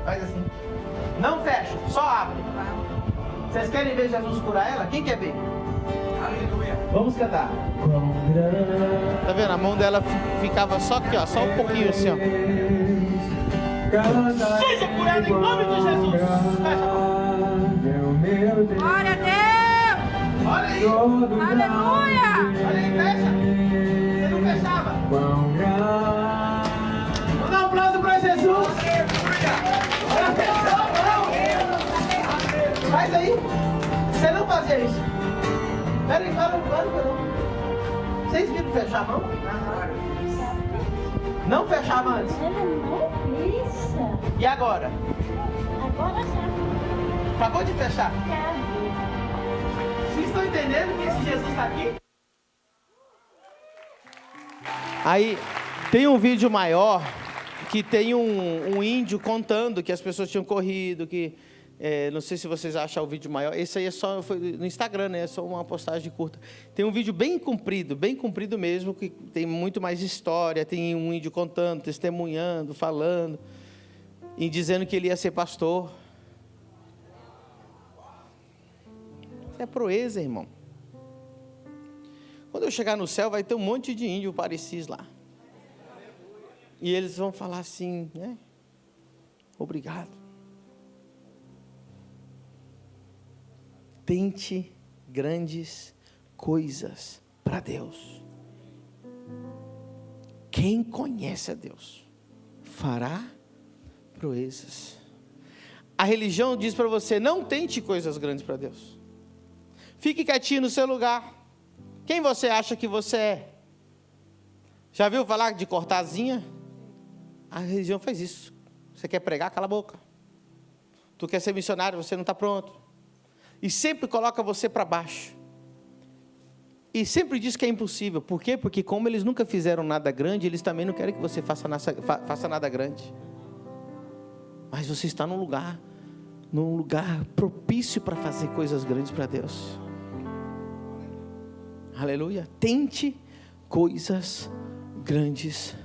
Faz assim. Não fecha, só abre. Vocês querem ver Jesus curar ela? Quem quer ver? Aleluia. Vamos cantar. Tá vendo? A mão dela ficava só aqui, ó. Só um pouquinho assim, ó. Seja curada em nome de Jesus. Fecha a mão. Glória a Deus. Olha aí. Aleluia. Olha aí, fecha. Você não fechava. Vamos dar um aplauso para Jesus. Olha, fechou a mão. Faz aí. Você não fazia isso. Peraí, para. Vocês viram fechar a mão? Não fechava antes. E agora? Agora já. Acabou de fechar. Vocês estão entendendo que esse Jesus está aqui? Aí tem um vídeo maior que tem um índio contando que as pessoas tinham corrido, que não sei se vocês acham o vídeo maior. Esse aí foi no Instagram, né? É só uma postagem curta. Tem um vídeo bem comprido mesmo, que tem muito mais história. Tem um índio contando, testemunhando, falando e dizendo que ele ia ser pastor. Isso é proeza, irmão. Quando eu chegar no céu, vai ter um monte de índio parecis lá. E eles vão falar assim, né? Obrigado. Tente grandes coisas para Deus. Quem conhece a Deus fará proezas. A religião diz para você: não tente coisas grandes para Deus. Fique quietinho no seu lugar. Quem você acha que você é? Já viu falar de cortar asinha? A religião faz isso. Você quer pregar? Cala a boca. Tu quer ser missionário? Você não está pronto. E sempre coloca você para baixo. E sempre diz que é impossível. Por quê? Porque como eles nunca fizeram nada grande, eles também não querem que você faça nada grande. Mas você está num lugar propício para fazer coisas grandes para Deus. Aleluia. Tente coisas grandes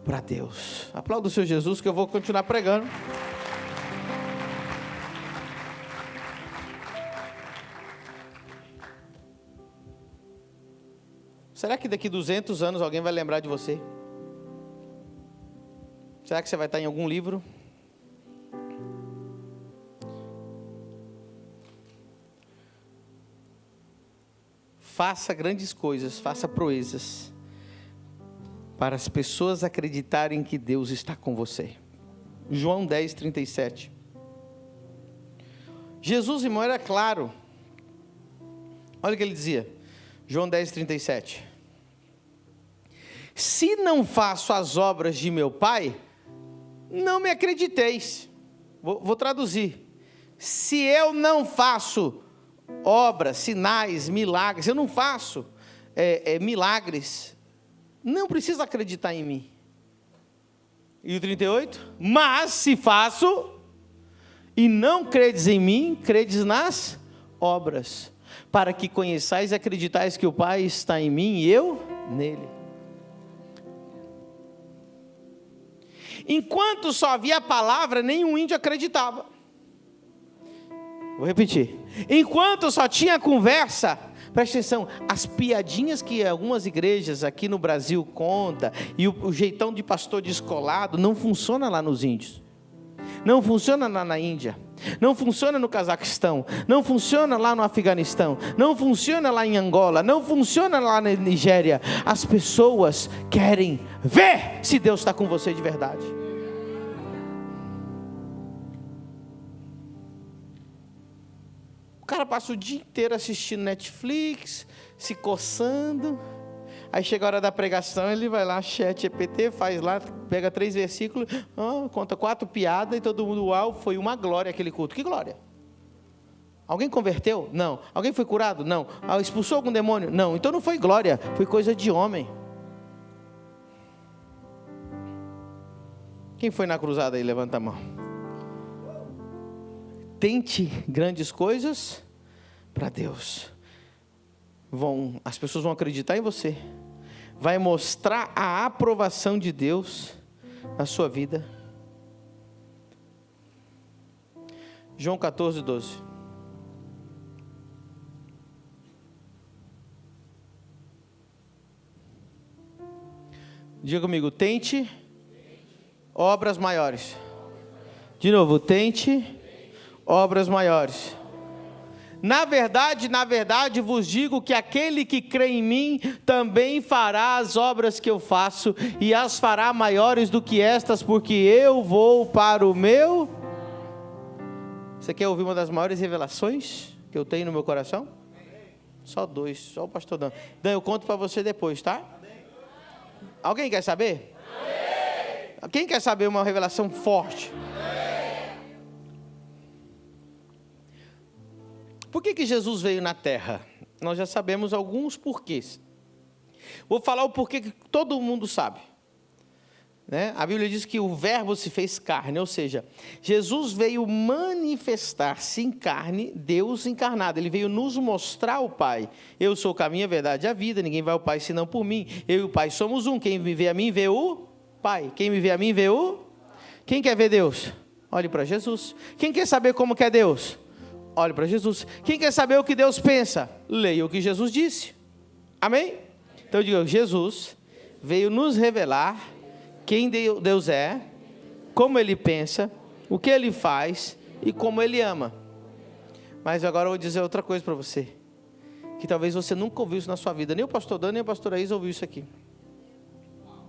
para Deus. Aplauda o Senhor Jesus, que eu vou continuar pregando. Será que daqui 200 anos alguém vai lembrar de você? Será que você vai estar em algum livro? Faça grandes coisas, faça proezas, para as pessoas acreditarem que Deus está com você. João 10, 37. Jesus, irmão, era claro. Olha o que ele dizia. João 10, 37. Se não faço as obras de meu Pai, não me acrediteis. Vou traduzir. Se eu não faço obras, sinais, milagres, eu não faço milagres, não precisa acreditar em mim. E o 38? Mas se faço, e não credes em mim, credes nas obras, para que conheçais e acreditais que o Pai está em mim e eu nele. Enquanto só havia a palavra, nenhum índio acreditava. Vou repetir. Enquanto só tinha conversa, presta atenção, as piadinhas que algumas igrejas aqui no Brasil contam, e o jeitão de pastor descolado, não funciona lá nos índios. Não funciona lá na Índia, não funciona no Cazaquistão, não funciona lá no Afeganistão, não funciona lá em Angola, não funciona lá na Nigéria. As pessoas querem ver se Deus está com você de verdade. O cara passa o dia inteiro assistindo Netflix, se coçando. Aí chega a hora da pregação, ele vai lá, ChatGPT, faz lá, pega 3 versículos, conta 4 piadas e todo mundo, uau, foi uma glória aquele culto. Que glória? Alguém converteu? Não. Alguém foi curado? Não. Expulsou algum demônio? Não. Então não foi glória, foi coisa de homem. Quem foi na cruzada aí? Levanta a mão. Tente grandes coisas para Deus. As pessoas vão acreditar em você. Vai mostrar a aprovação de Deus na sua vida. João 14, 12. Diga comigo, tente obras maiores. De novo, tente obras maiores. Na verdade vos digo que aquele que crê em mim também fará as obras que eu faço, e as fará maiores do que estas, porque eu vou para o meu. Você quer ouvir uma das maiores revelações que eu tenho no meu coração? Só 2, só o pastor Dan. Dan, eu conto para você depois, tá? Alguém quer saber? Quem quer saber uma revelação forte? Por que Jesus veio na terra? Nós já sabemos alguns porquês. Vou falar o porquê que todo mundo sabe. Né? A Bíblia diz que o verbo se fez carne, ou seja, Jesus veio manifestar-se em carne, Deus encarnado. Ele veio nos mostrar o Pai. Eu sou o caminho, a verdade e a vida, ninguém vai ao Pai senão por mim. Eu e o Pai somos um, quem me vê a mim vê o Pai. Quem me vê a mim vê o... Quem quer ver Deus? Olhe para Jesus. Quem quer saber como que é Deus? Olhe para Jesus. Quem quer saber o que Deus pensa? Leia o que Jesus disse. Amém? Então eu digo, Jesus veio nos revelar quem Deus é, como Ele pensa, o que Ele faz e como Ele ama. Mas agora eu vou dizer outra coisa para você, que talvez você nunca ouviu isso na sua vida. Nem o pastor Dan, nem a pastora Isa ouviu isso aqui.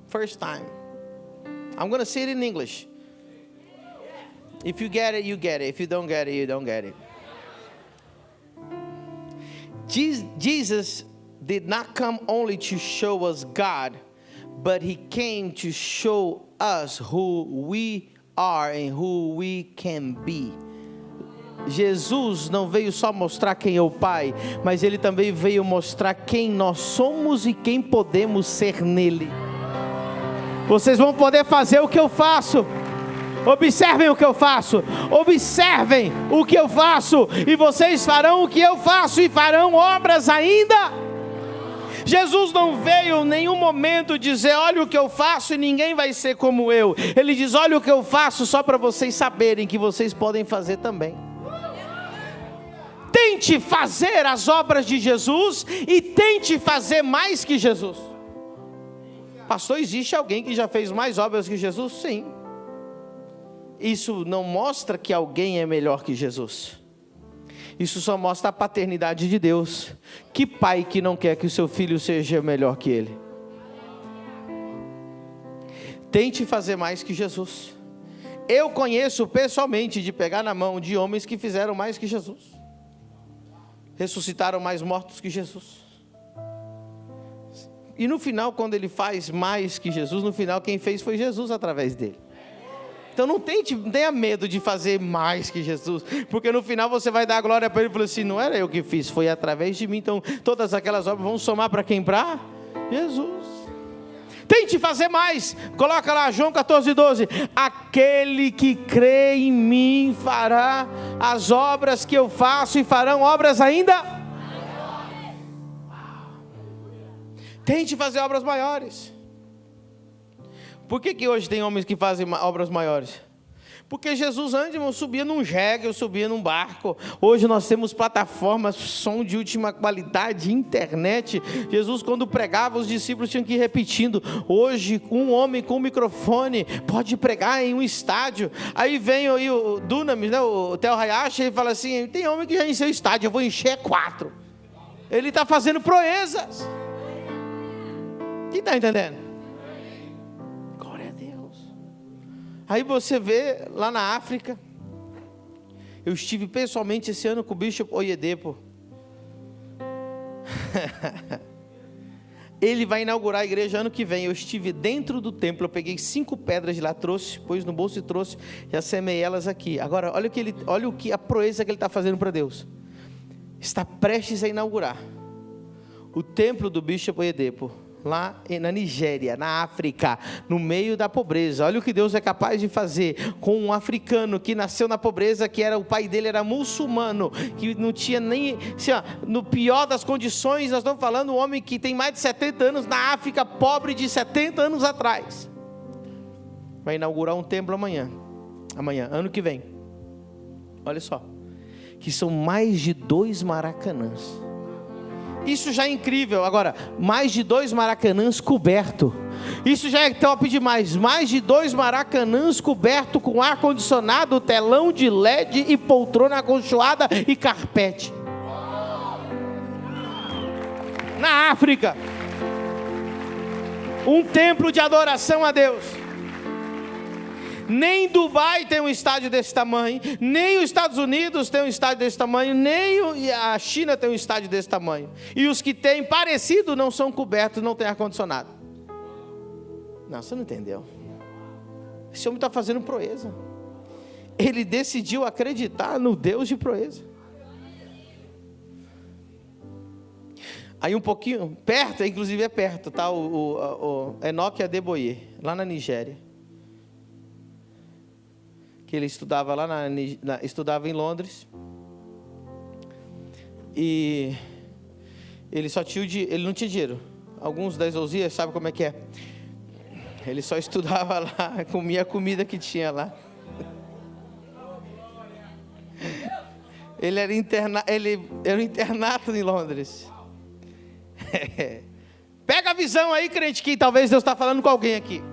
First time. I'm going to say it in English. If you get it, you get it. If you don't get it, you don't get it. Jesus did not come only to show us God, but He came to show us who we are and who we can be. Jesus não veio só mostrar quem é o Pai, mas Ele também veio mostrar quem nós somos e quem podemos ser nele. Vocês vão poder fazer o que eu faço. Observem o que eu faço, observem o que eu faço, e vocês farão o que eu faço, e farão obras ainda. Jesus não veio em nenhum momento dizer, olha o que eu faço e ninguém vai ser como eu. Ele diz, olha o que eu faço, só para vocês saberem que vocês podem fazer também. Tente fazer as obras de Jesus, e tente fazer mais que Jesus. Pastor, existe alguém que já fez mais obras que Jesus? Sim. Isso não mostra que alguém é melhor que Jesus. Isso só mostra a paternidade de Deus. Que pai que não quer que o seu filho seja melhor que ele? Tente fazer mais que Jesus. Eu conheço pessoalmente, de pegar na mão, de homens que fizeram mais que Jesus. Ressuscitaram mais mortos que Jesus. E no final, quando ele faz mais que Jesus, no final quem fez foi Jesus através dele. Então não tenha medo de fazer mais que Jesus, porque no final você vai dar a glória para ele e falar assim, não era eu que fiz, foi através de mim. Então todas aquelas obras vão somar para quem? Para Jesus. Tente fazer mais. Coloca lá João 14:12. Aquele que crê em mim fará as obras que eu faço e farão obras ainda. Tente fazer obras maiores. Por que hoje tem homens que fazem obras maiores? Porque Jesus antes eu subia num jegue, eu subia num barco. Hoje nós temos plataformas, som de última qualidade, internet. Jesus quando pregava, os discípulos tinham que ir repetindo. Hoje um homem com microfone pode pregar em um estádio. Aí vem o Dunamis, né, o Theo Hayashi, e fala assim, tem homem que já encheu o estádio, eu vou encher 4. Ele está fazendo proezas. Quem está entendendo? Aí você vê lá na África, eu estive pessoalmente esse ano com o Bishop Oyedepo. Ele vai inaugurar a igreja ano que vem. Eu estive dentro do templo, eu peguei 5 pedras de lá, trouxe, pus no bolso e trouxe, já semei elas aqui. Agora, olha a proeza que ele está fazendo para Deus. Está prestes a inaugurar o templo do Bishop Oyedepo. Lá na Nigéria, na África, no meio da pobreza. Olha o que Deus é capaz de fazer com um africano que nasceu na pobreza, que o pai dele era muçulmano, que não tinha nem, assim, ó, no pior das condições. Nós estamos falando um homem que tem mais de 70 anos na África, pobre de 70 anos atrás. Vai inaugurar um templo amanhã, ano que vem. Olha só, que são mais de 2 maracanãs. Isso já é incrível. Agora, mais de 2 maracanãs cobertos. Isso já é top demais. Mais de 2 maracanãs cobertos com ar-condicionado, telão de LED e poltrona acolchoada e carpete. Na África. Um templo de adoração a Deus. Nem Dubai tem um estádio desse tamanho, nem os Estados Unidos tem um estádio desse tamanho, nem a China tem um estádio desse tamanho. E os que têm parecido não são cobertos, não tem ar-condicionado. Não, você não entendeu. Esse homem está fazendo proeza. Ele decidiu acreditar no Deus de proeza. Aí um pouquinho, perto, inclusive é perto, tá? O Enoque Adeboye, lá na Nigéria. Que ele estudava lá estudava em Londres, e ele ele não tinha dinheiro. Alguns das ousias sabem como é que é. Ele só estudava lá, comia a comida que tinha lá. Ele era internato em Londres. Pega a visão aí, crente, que talvez Deus está falando com alguém aqui.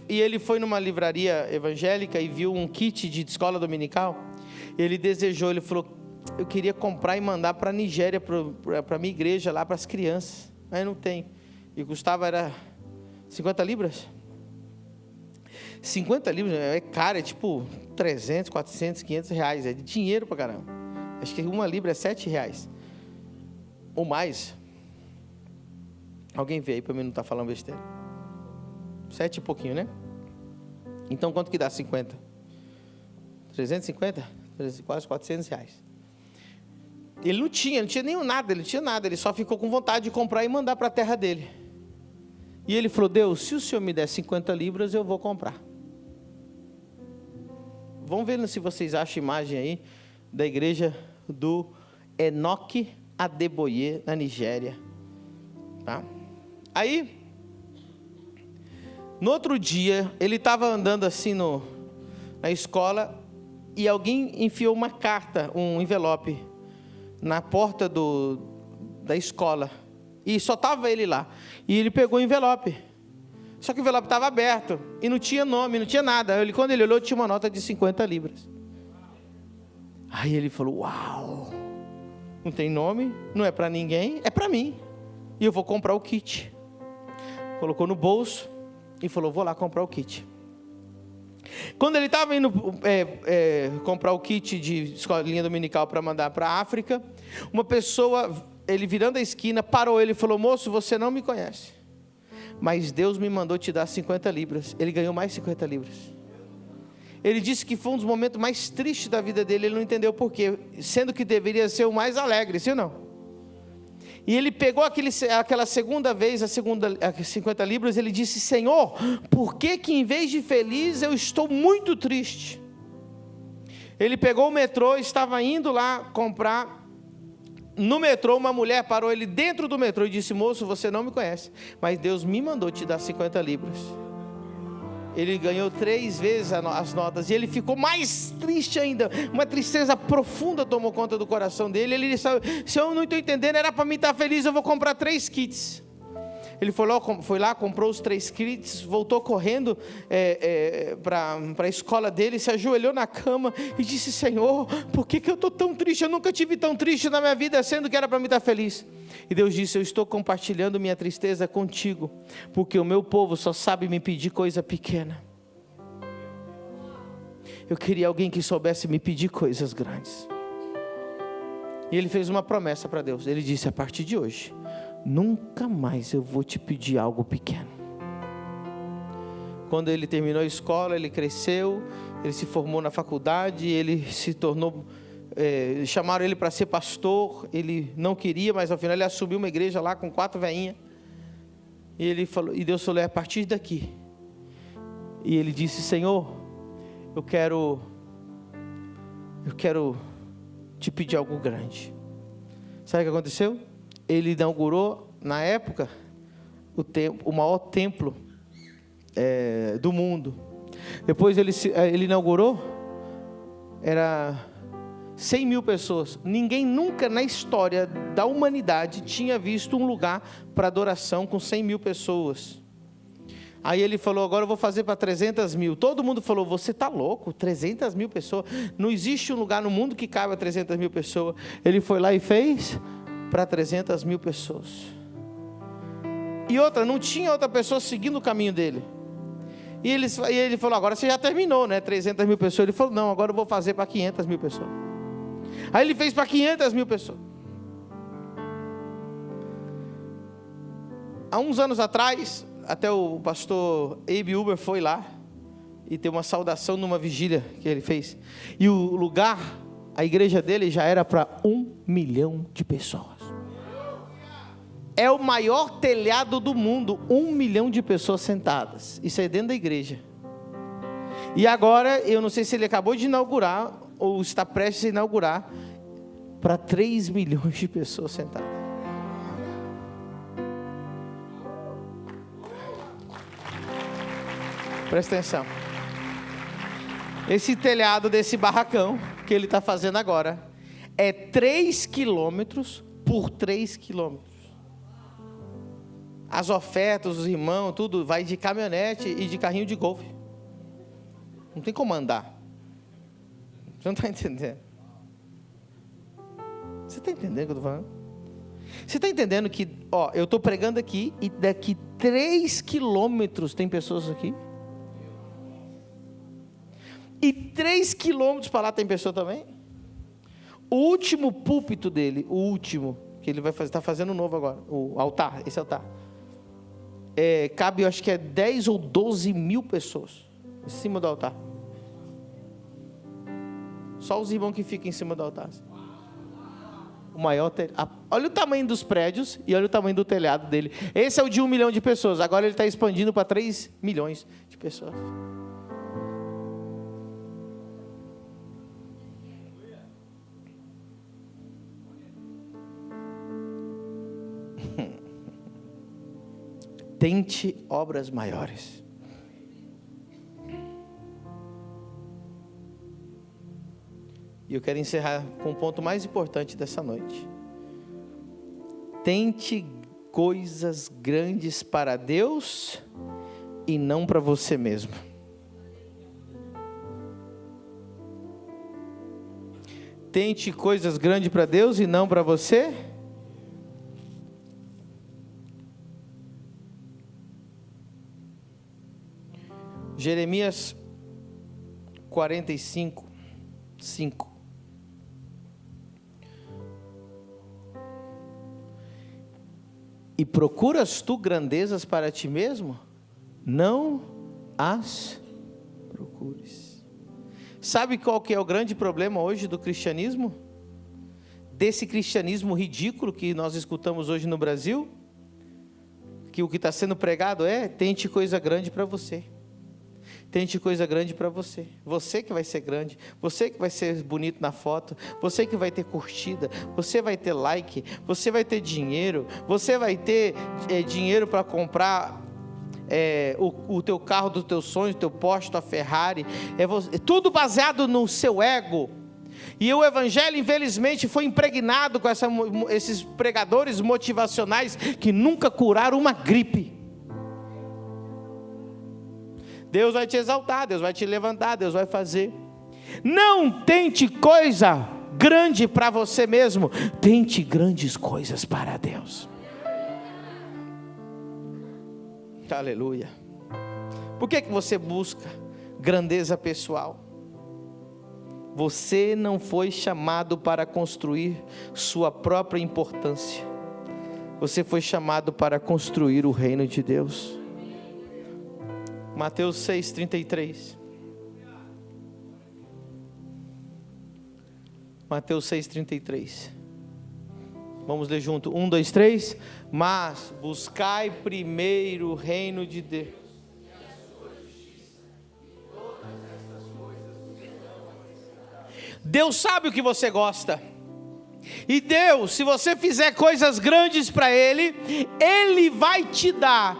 E ele foi numa livraria evangélica e viu um kit de escola dominical. Ele desejou, ele falou, eu queria comprar e mandar para a Nigéria, para a minha igreja lá, para as crianças. Mas não tem. E custava, era 50 libras. 50 libras é caro, é tipo 300, 400, 500 reais. É de dinheiro para caramba. Acho que 1 libra é 7 reais. Ou mais. Alguém vê aí para mim não estar falando besteira. 7 e pouquinho, né? Então quanto que dá 50? 350? Quase 400 reais. Ele não tinha nenhum nada, ele só ficou com vontade de comprar e mandar para a terra dele. E ele falou, Deus, se o Senhor me der 50 libras, eu vou comprar. Vamos ver se vocês acham imagem aí da igreja do Enoque Adeboye, na Nigéria. Tá? Aí, no outro dia, ele estava andando assim na escola e alguém enfiou uma carta, um envelope, na porta da escola. E só estava ele lá. E ele pegou o envelope. Só que o envelope estava aberto. E não tinha nome, não tinha nada. Quando ele olhou, tinha uma nota de 50 libras. Aí ele falou, uau. Não tem nome, não é para ninguém, é para mim. E eu vou comprar o kit. Colocou no bolso e falou, vou lá comprar o kit. Quando ele estava indo comprar o kit de escolinha dominical para mandar para a África, uma pessoa, ele virando a esquina, parou ele e falou, moço, você não me conhece, mas Deus me mandou te dar 50 libras. Ele ganhou mais 50 libras. Ele disse que foi um dos momentos mais tristes da vida dele, ele não entendeu por quê, sendo que deveria ser o mais alegre, sim ou não? E ele pegou aquela segunda vez, as 50 libras, ele disse: Senhor, por que em vez de feliz eu estou muito triste? Ele pegou o metrô, estava indo lá comprar. No metrô, uma mulher parou ele dentro do metrô e disse: moço, você não me conhece, mas Deus me mandou te dar 50 libras. Ele ganhou 3 vezes as notas, e ele ficou mais triste ainda. Uma tristeza profunda tomou conta do coração dele. Ele disse: se eu não estou entendendo, era para mim estar feliz, eu vou comprar 3 kits. Ele foi lá, comprou os 3 kits, voltou correndo para a escola dele, se ajoelhou na cama e disse: Senhor, por que eu estou tão triste? Eu nunca tive tão triste na minha vida, sendo que era para mim estar feliz. E Deus disse: eu estou compartilhando minha tristeza contigo, porque o meu povo só sabe me pedir coisa pequena. Eu queria alguém que soubesse me pedir coisas grandes. E ele fez uma promessa para Deus. Ele disse: a partir de hoje, nunca mais eu vou te pedir algo pequeno. Quando ele terminou a escola, ele cresceu, ele se formou na faculdade, ele se tornou, chamaram ele para ser pastor. Ele não queria, mas ao final ele assumiu uma igreja lá com 4 velhinhas. E ele falou, e Deus falou: a partir daqui. E ele disse: Senhor, eu quero te pedir algo grande. Sabe o que aconteceu? Ele inaugurou, na época, o maior templo do mundo. Depois ele inaugurou, era 100 mil pessoas. Ninguém nunca na história da humanidade tinha visto um lugar para adoração com 100 mil pessoas. Aí ele falou: agora eu vou fazer para 300 mil. Todo mundo falou: você está louco? 300 mil pessoas? Não existe um lugar no mundo que caiba 300 mil pessoas. Ele foi lá e fez para 300 mil pessoas. E outra, não tinha outra pessoa seguindo o caminho dele. E ele falou: agora você já terminou, né? 300 mil pessoas. Ele falou: não, agora eu vou fazer para 500 mil pessoas. Aí ele fez para 500 mil pessoas. Há uns anos atrás, até o pastor Abe Uber foi lá e teve uma saudação numa vigília que ele fez. E o lugar, a igreja dele já era para 1 milhão de pessoas. É o maior telhado do mundo, 1 milhão de pessoas sentadas. Isso é dentro da igreja. E agora, eu não sei se ele acabou de inaugurar ou está prestes a inaugurar, para 3 milhões de pessoas sentadas. Presta atenção. Esse telhado desse barracão que ele está fazendo agora é 3 quilômetros por 3 quilômetros. As ofertas, os irmãos, tudo vai de caminhonete e de carrinho de golfe. Não tem como andar. Você não está entendendo? Você está entendendo o que eu estou falando? Você está entendendo que, eu estou pregando aqui e daqui 3 quilômetros tem pessoas aqui? E 3 quilômetros para lá tem pessoa também? O último púlpito dele, o último, que ele vai fazer, está fazendo novo agora, o altar, esse altar. Cabe, eu acho que 10 ou 12 mil pessoas em cima do altar. Só os irmãos que ficam em cima do altar. O maior olha o tamanho dos prédios e olha o tamanho do telhado dele. Esse é o de 1 milhão de pessoas. Agora ele está expandindo para 3 milhões de pessoas. Tente obras maiores. E eu quero encerrar com o ponto mais importante dessa noite. Tente coisas grandes para Deus e não para você mesmo. Tente coisas grandes para Deus e não para você. Jeremias 45, 5. E procuras tu grandezas para ti mesmo? Não as procures. Sabe qual que é o grande problema hoje do cristianismo? desse cristianismo ridículo que nós escutamos hoje no Brasil, que o que está sendo pregado é: tente coisa grande para você. Tente coisa grande para você. Você que vai ser grande, você que vai ser bonito na foto, você que vai ter curtida, você vai ter like, você vai ter dinheiro, você vai ter dinheiro para comprar o teu carro dos teus sonhos, teu Porsche, tua Ferrari. Tudo baseado no seu ego. E o evangelho, infelizmente, foi impregnado com esses pregadores motivacionais que nunca curaram uma gripe. Deus vai te exaltar, Deus vai te levantar, Deus vai fazer. Não tente coisa grande para você mesmo, tente grandes coisas para Deus. Aleluia. Por que você busca grandeza pessoal? Você não foi chamado para construir sua própria importância. Você foi chamado para construir o reino de Deus. Mateus 6,33. Mateus 6,33. Vamos ler junto. 1, 2, 3. Mas buscai primeiro o reino de Deus. Deus sabe o que você gosta. E Deus, se você fizer coisas grandes para Ele, Ele vai te dar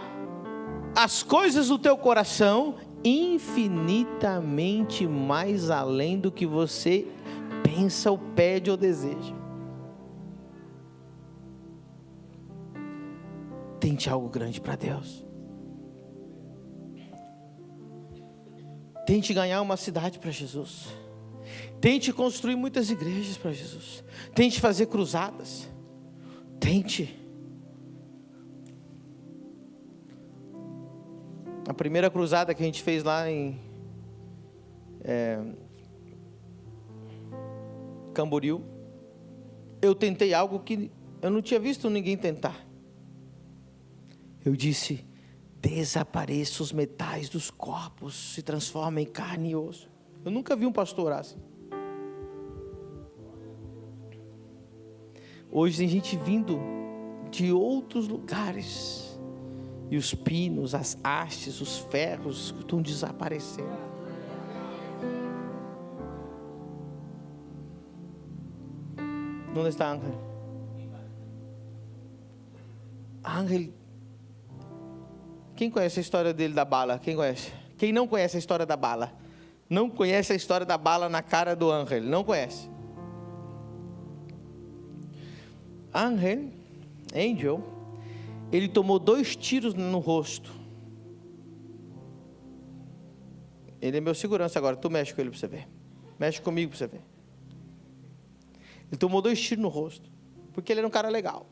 as coisas do teu coração infinitamente mais além do que você pensa ou pede ou deseja. Tente algo grande para Deus. Tente ganhar uma cidade para Jesus. Tente construir muitas igrejas para Jesus. Tente fazer cruzadas. Tente. A primeira cruzada que a gente fez lá em Camboriú, eu tentei algo que eu não tinha visto ninguém tentar. Eu disse: desapareça os metais dos corpos, se transforma em carne e osso. Eu nunca vi um pastor orar assim. Hoje tem gente vindo de outros lugares, e os pinos, as hastes, os ferros estão desaparecendo. Onde está Ángel? Ángel, quem conhece a história dele da bala? Quem conhece? Quem não conhece a história da bala? Não conhece a história da bala na cara do Ángel? Não conhece? Angel, ele tomou 2 tiros no rosto. Ele é meu segurança agora. Tu mexe com ele para você ver. Mexe comigo para você ver. Ele tomou 2 tiros no rosto, porque ele era um cara legal.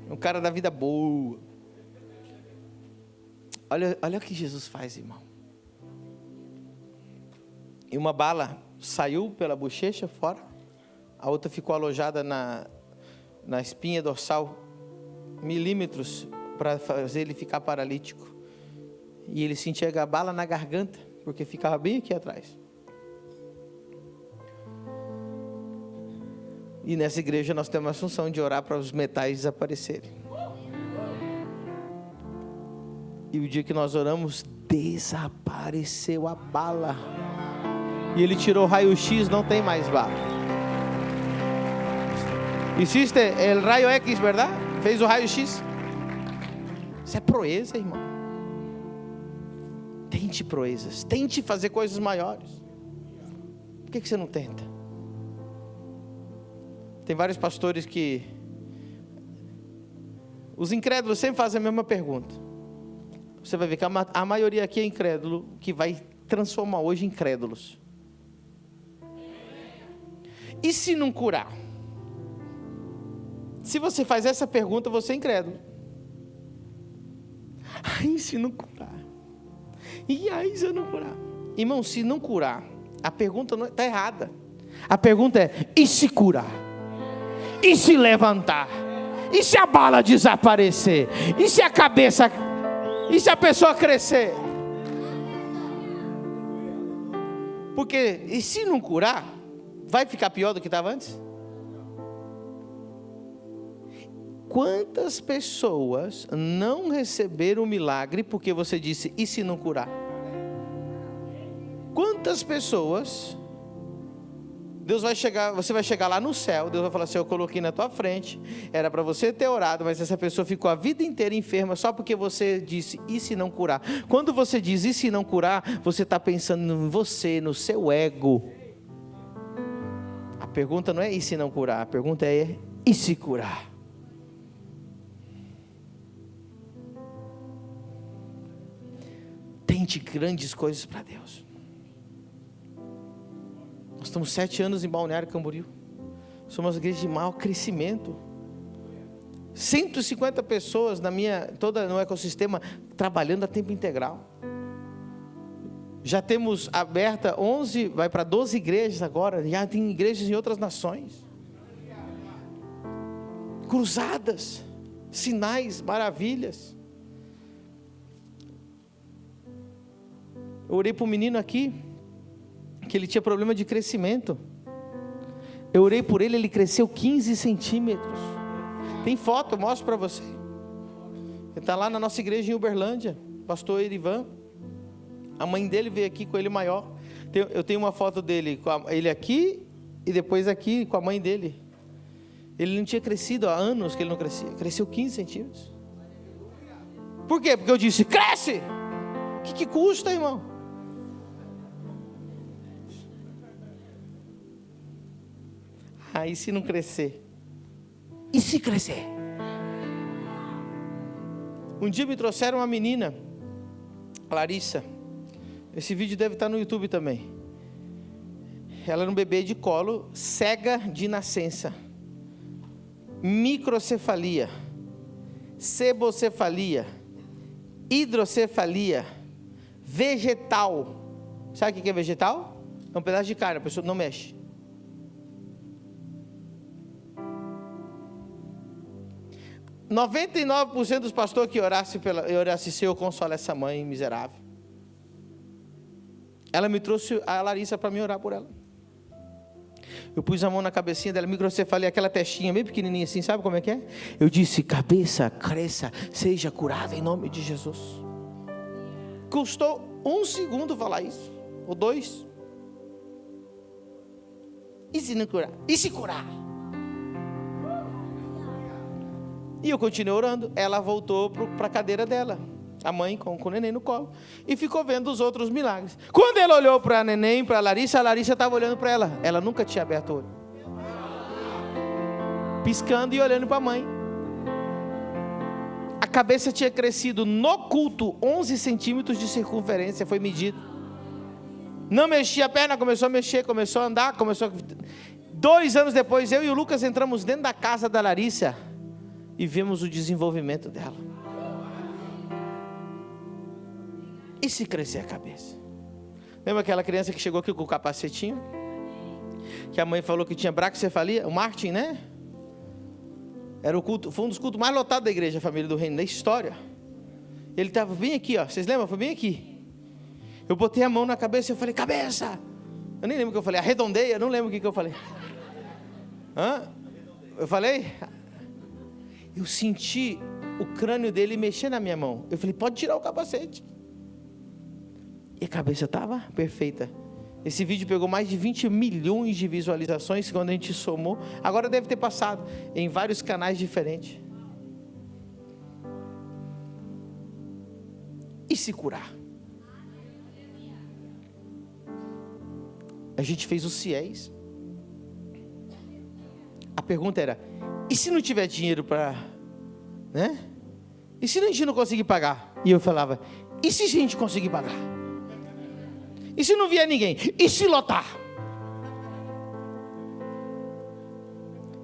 Um cara da vida boa. Olha o que Jesus faz, irmão. E uma bala saiu pela bochecha fora, a outra ficou alojada na espinha dorsal, milímetros, para fazer ele ficar paralítico. E ele sentia a bala na garganta, porque ficava bem aqui atrás. E nessa igreja nós temos a função de orar para os metais desaparecerem. E o dia que nós oramos, desapareceu a bala. E ele tirou o raio-x, não tem mais bala. Hiciste el raio X, verdade? Fez o raio-x. Isso é proeza, irmão. Tente proezas. Tente fazer coisas maiores. Por que você não tenta? Tem vários pastores que... Os incrédulos sempre fazem a mesma pergunta. Você vai ver que a maioria aqui é incrédulo, que vai transformar hoje em crédulos. E se não curar? Se você faz essa pergunta, você é incrédulo. Ai, se não curar? E aí, se eu não curar? Irmão, se não curar, a pergunta não está errada. A pergunta é: e se curar? E se levantar? E se a bala desaparecer? E se a cabeça... E se a pessoa crescer? Porque, e se não curar, vai ficar pior do que estava antes? Quantas pessoas não receberam o milagre porque você disse, e se não curar? Quantas pessoas, você vai chegar lá no céu, Deus vai falar assim, eu coloquei na tua frente, era para você ter orado, mas essa pessoa ficou a vida inteira enferma só porque você disse, e se não curar? Quando você diz, e se não curar, você está pensando em você, no seu ego. A pergunta não é, e se não curar? A pergunta é, e se curar? Tente grandes coisas para Deus. Nós estamos 7 anos em Balneário Camboriú. Somos uma igreja de maior crescimento. 150 pessoas no ecossistema trabalhando a tempo integral. Já temos aberta 11, vai para 12 igrejas agora. Já tem igrejas em outras nações. Cruzadas, sinais, maravilhas. Eu orei para um menino aqui, que ele tinha problema de crescimento. Eu orei por ele, ele cresceu 15 centímetros. Tem foto, eu mostro para você. Ele está lá na nossa igreja em Uberlândia, pastor Erivan. A mãe dele veio aqui com ele maior. Eu tenho uma foto dele, com ele aqui, e depois aqui com a mãe dele. Ele não tinha crescido há anos que ele não crescia. Cresceu 15 centímetros. Por quê? Porque eu disse, cresce! O que custa, irmão? E se não crescer? E se crescer? Um dia me trouxeram uma menina, Larissa. Esse vídeo deve estar no YouTube também. Ela era um bebê de colo, cega de nascença, microcefalia, sebocefalia, hidrocefalia, vegetal. Sabe o que é vegetal? É um pedaço de carne, a pessoa não mexe. – 99% dos pastores que orassem, Senhor, consola essa mãe miserável. Ela me trouxe a Larissa para me orar por ela. Eu pus a mão na cabecinha dela, microcefalia, aquela testinha bem pequenininha assim, sabe como é que é? Eu disse, cabeça, cresça, seja curada em nome de Jesus. Custou 1 segundo falar isso, ou 2. E se não curar? E se curar? E eu continuei orando. Ela voltou para a cadeira dela, a mãe com o neném no colo, e ficou vendo os outros milagres. Quando ela olhou para a neném, para a Larissa estava olhando para ela. Ela nunca tinha aberto o olho, piscando e olhando para a mãe. A cabeça tinha crescido no culto 11 centímetros de circunferência, foi medido. Não mexia a perna, começou a mexer, começou a andar, 2 anos depois, eu e o Lucas entramos dentro da casa da Larissa e vemos o desenvolvimento dela. E se crescer a cabeça? Lembra aquela criança que chegou aqui com o capacetinho? Que a mãe falou que tinha braquicefalia? O Martin, né? Era o culto, foi um dos cultos mais lotados da igreja, Família do Reino, da história. Ele estava bem aqui, ó. Vocês lembram? Foi bem aqui. Eu botei a mão na cabeça e eu falei, cabeça! Eu nem lembro o que eu falei, arredondeia, eu não lembro o que eu falei. Eu falei... Eu senti o crânio dele mexer na minha mão. Eu falei, pode tirar o capacete. E a cabeça estava perfeita. Esse vídeo pegou mais de 20 milhões de visualizações quando a gente somou. Agora deve ter passado em vários canais diferentes. E se curar? A gente fez os fiéis. A pergunta era, e se não tiver dinheiro para, né? E se a gente não conseguir pagar? E eu falava, e se a gente conseguir pagar? E se não vier ninguém? E se lotar?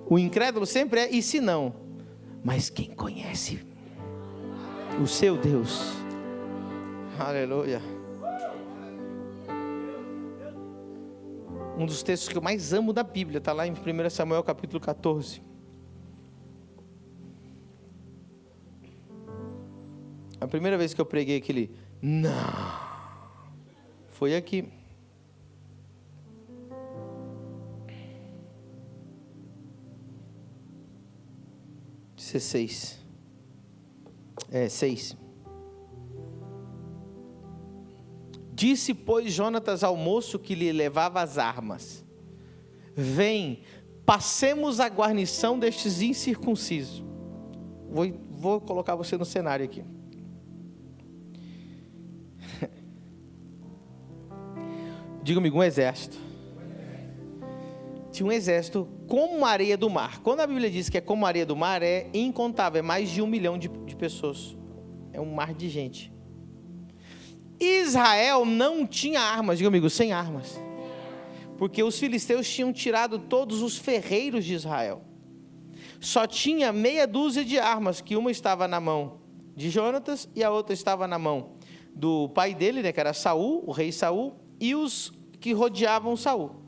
O incrédulo sempre é, e se não? Mas quem conhece o seu Deus, aleluia. Um dos textos que eu mais amo da Bíblia está lá em 1 Samuel capítulo 14. A primeira vez que eu preguei aquele não, foi aqui. 16. 6. Disse, pois, Jonatas ao moço que lhe levava as armas: vem, passemos a guarnição destes incircuncisos. Vou colocar você no cenário aqui. Diga comigo, um exército. Tinha um exército como a areia do mar. Quando a Bíblia diz que é como a areia do mar, é incontável, é mais de 1 milhão de pessoas. É um mar de gente. Israel não tinha armas, diga comigo, sem armas. Porque os filisteus tinham tirado todos os ferreiros de Israel. Só tinha meia dúzia de armas, que uma estava na mão de Jonatas e a outra estava na mão do pai dele, né, que era Saul, o rei Saul, e os que rodeavam Saul.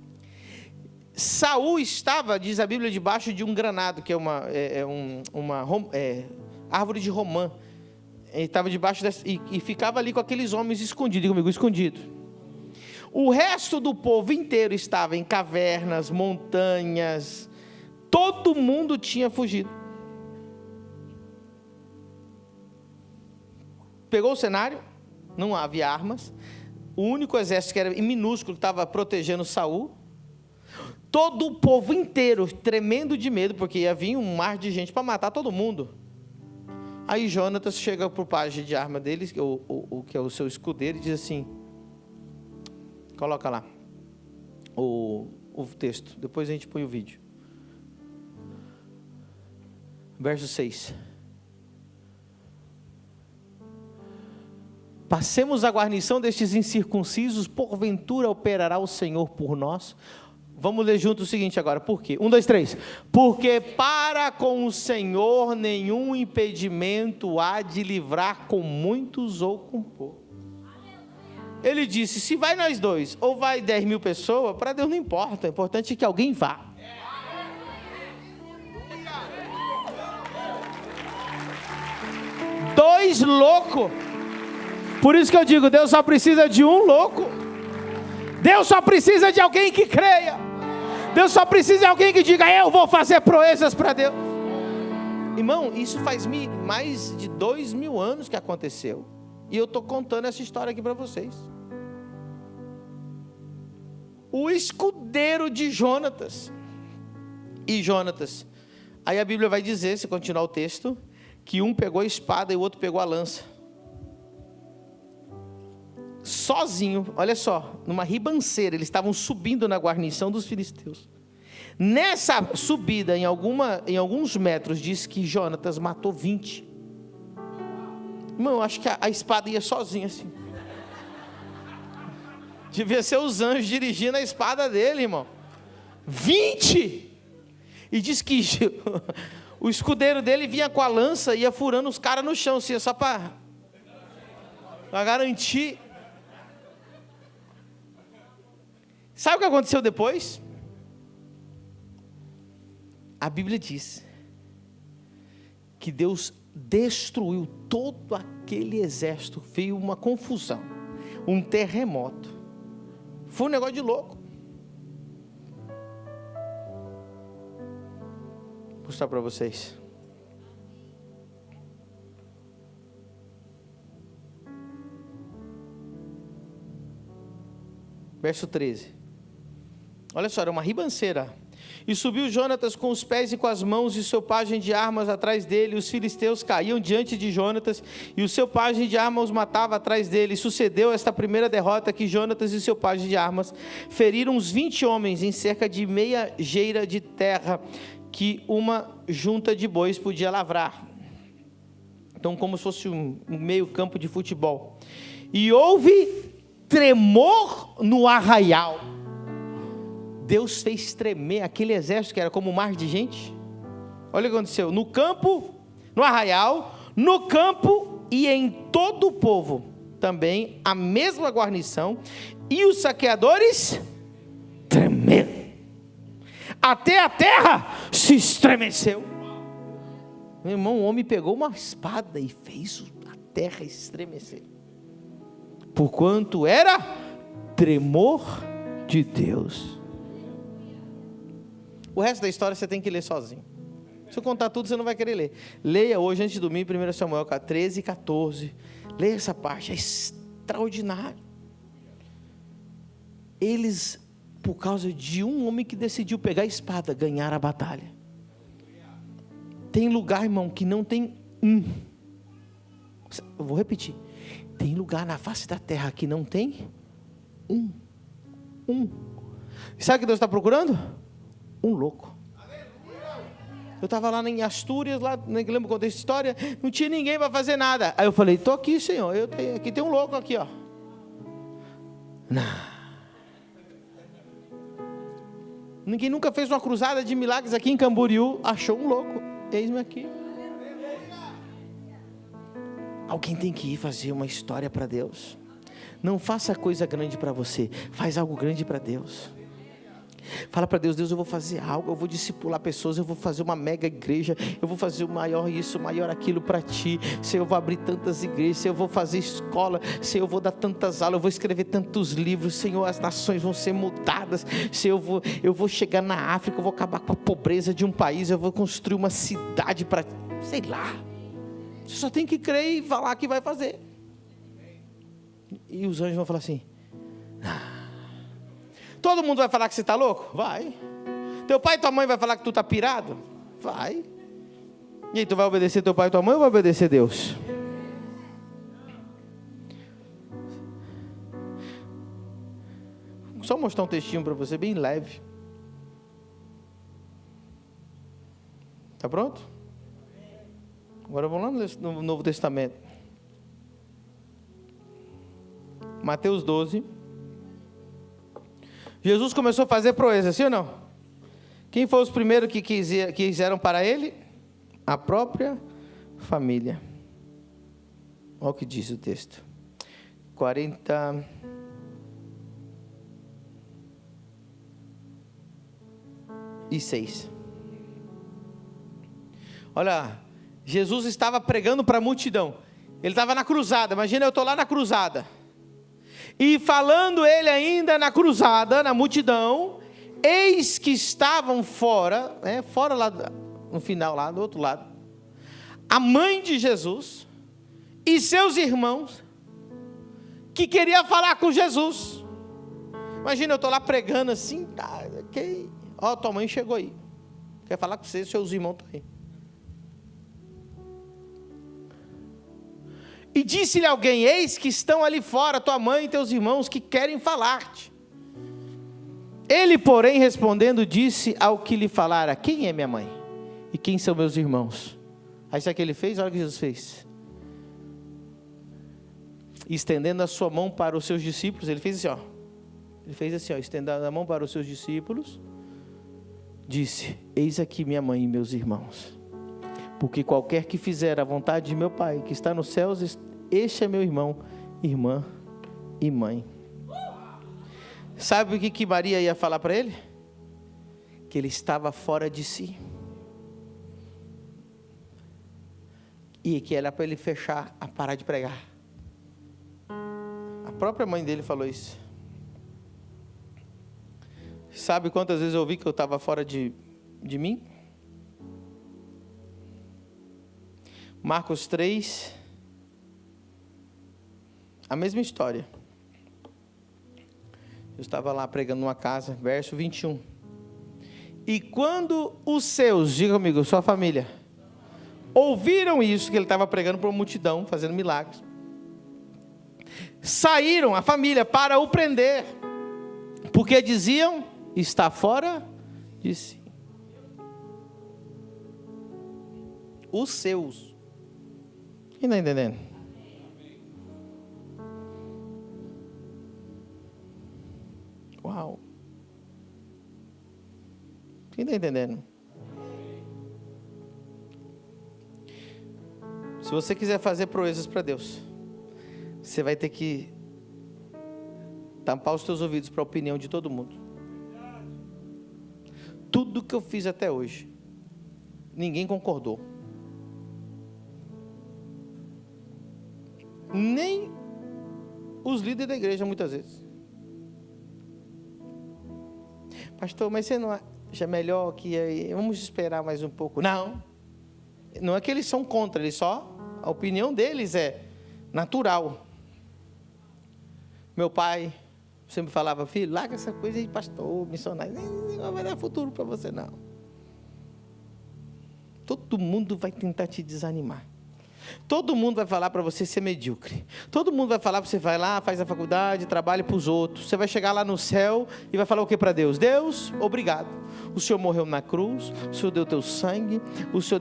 Saul estava, diz a Bíblia, debaixo de um granado, que é uma árvore de romã. Ele estava debaixo e ficava ali com aqueles homens escondidos, diga comigo, escondido. O resto do povo inteiro estava em cavernas, montanhas, todo mundo tinha fugido. Pegou o cenário, não havia armas, o único exército que era minúsculo estava protegendo Saul. Todo o povo inteiro tremendo de medo, porque ia vir um mar de gente para matar todo mundo. Aí Jonatas chega para o pajem de arma deles, que é o seu escudeiro, e diz assim, coloca lá o texto, depois a gente põe o vídeo. Verso 6. Passemos a guarnição destes incircuncisos, porventura operará o Senhor por nós. Vamos ler junto o seguinte agora, por quê? 1, 2, 3. Porque para com o Senhor nenhum impedimento há de livrar com muitos ou com poucos. Ele disse, se vai nós dois, ou vai 10 mil pessoas, para Deus não importa, o importante é que alguém vá. Dois loucos. Por isso que eu digo, Deus só precisa de um louco. Deus só precisa de alguém que creia. Deus só precisa de alguém que diga, eu vou fazer proezas para Deus. Irmão, isso faz mais de 2000 anos que aconteceu. E eu estou contando essa história aqui para vocês. O escudeiro de Jonatas. E Jonatas. Aí a Bíblia vai dizer, se continuar o texto, que um pegou a espada e o outro pegou a lança. Sozinho, olha só, numa ribanceira, eles estavam subindo na guarnição dos filisteus. Nessa subida, em alguns metros, diz que Jonatas matou 20. Irmão, eu acho que a espada ia sozinha assim. Devia ser os anjos dirigindo a espada dele, irmão. 20! E diz que o escudeiro dele vinha com a lança e ia furando os caras no chão, assim, só para garantir. Sabe o que aconteceu depois? A Bíblia diz que Deus destruiu todo aquele exército, veio uma confusão, um terremoto, foi um negócio de louco. Vou mostrar para vocês. Verso 13. Olha só, era uma ribanceira. E subiu Jonatas com os pés e com as mãos, e o seu pajem de armas atrás dele. Os filisteus caíam diante de Jonatas, e o seu pajem de armas os matava atrás dele. E sucedeu esta primeira derrota, que Jonatas e seu pajem de armas feriram uns 20 homens em cerca de meia geira de terra, que uma junta de bois podia lavrar. Então, como se fosse um meio campo de futebol. E houve tremor no arraial. Deus fez tremer aquele exército que era como um mar de gente. Olha o que aconteceu, no campo, no arraial, no campo e em todo o povo, também a mesma guarnição, e os saqueadores tremeram, até a terra se estremeceu. Meu irmão, o homem pegou uma espada e fez a terra estremecer, porquanto era tremor de Deus. O resto da história você tem que ler sozinho. Se eu contar tudo, você não vai querer ler. Leia hoje, antes de dormir, 1 Samuel 13 e 14. Leia essa parte, é extraordinário. Eles, por causa de um homem que decidiu pegar a espada, ganhar a batalha. Tem lugar, irmão, que não tem um. Eu vou repetir. Tem lugar na face da terra que não tem um. Sabe o que Deus está procurando? Um louco. Eu estava lá em Astúrias, lá, nem lembro quando essa história, não tinha ninguém para fazer nada. Aí eu falei, estou aqui, Senhor, aqui tem um louco aqui, ó. Não. Ninguém nunca fez uma cruzada de milagres aqui em Camboriú, achou um louco. Eis-me aqui. Alguém tem que ir fazer uma história para Deus. Não faça coisa grande para você, faz algo grande para Deus. Fala para Deus, Deus, eu vou fazer algo, eu vou discipular pessoas, eu vou fazer uma mega igreja, eu vou fazer o maior isso, o maior aquilo para Ti. Senhor, eu vou abrir tantas igrejas, Senhor, eu vou fazer escola, Senhor, eu vou dar tantas aulas, eu vou escrever tantos livros, Senhor, as nações vão ser mudadas, Senhor, eu vou chegar na África, eu vou acabar com a pobreza de um país, eu vou construir uma cidade para, sei lá. Você só tem que crer e falar que vai fazer. E os anjos vão falar assim, todo mundo vai falar que você está louco? Vai. Teu pai e tua mãe vai falar que tu está pirado? Vai. E aí, tu vai obedecer teu pai e tua mãe ou vai obedecer Deus? Só mostrar um textinho para você, bem leve. Tá pronto? Agora vamos lá no Novo Testamento. Mateus 12. Jesus começou a fazer proezas, sim ou não? Quem foi os primeiros que quiseram para ele? A própria família. Olha o que diz o texto. 46. Olha, Jesus estava pregando para a multidão. Ele estava na cruzada. Imagina, eu estou lá na cruzada. E falando ele ainda na cruzada, na multidão, eis que estavam fora, fora lá no final, lá do outro lado, a mãe de Jesus e seus irmãos, que queria falar com Jesus. Imagina, eu estou lá pregando assim, tá, ok, ó, tua mãe chegou aí, quer falar com você, seus irmãos estão aí. E disse-lhe alguém, eis que estão ali fora tua mãe e teus irmãos que querem falar-te. Ele, porém, respondendo, disse ao que lhe falara, quem é minha mãe? E quem são meus irmãos? Aí sabe o que ele fez? Olha o que Jesus fez. Estendendo a sua mão para os seus discípulos, ele fez assim, ó. Ele fez assim, ó, estendendo a mão para os seus discípulos, disse, eis aqui minha mãe e meus irmãos. Porque qualquer que fizer a vontade de meu Pai, que está nos céus, este é meu irmão, irmã e mãe. Sabe o que Maria ia falar para ele? Que ele estava fora de si. E que era para ele fechar, a parar de pregar. A própria mãe dele falou isso. Sabe quantas vezes eu ouvi que eu estava fora de mim? Marcos 3, a mesma história. Eu estava lá pregando numa casa, verso 21. E quando os seus, diga comigo, sua família, ouviram isso, que ele estava pregando para uma multidão, fazendo milagres, saíram, a família, para o prender, porque diziam, está fora de si. Os seus. Quem está entendendo? Uau. Quem está entendendo? Se você quiser fazer proezas para Deus, você vai ter que tampar os teus ouvidos para a opinião de todo mundo. Tudo que eu fiz até hoje, ninguém concordou. Nem os líderes da igreja muitas vezes. Pastor, mas você não... já é melhor que vamos esperar mais um pouco. Não é que eles são contra, a opinião deles é natural. Meu pai sempre falava, filho, larga essa coisa de pastor, missionário, não vai dar futuro para você não. Todo mundo vai tentar te desanimar. Todo mundo vai falar para você ser medíocre. Todo mundo vai falar para você, vai lá, faz a faculdade, trabalha para os outros. Você vai chegar lá no céu e vai falar o que para Deus? Deus, obrigado. O Senhor morreu na cruz, o Senhor deu teu sangue, o Senhor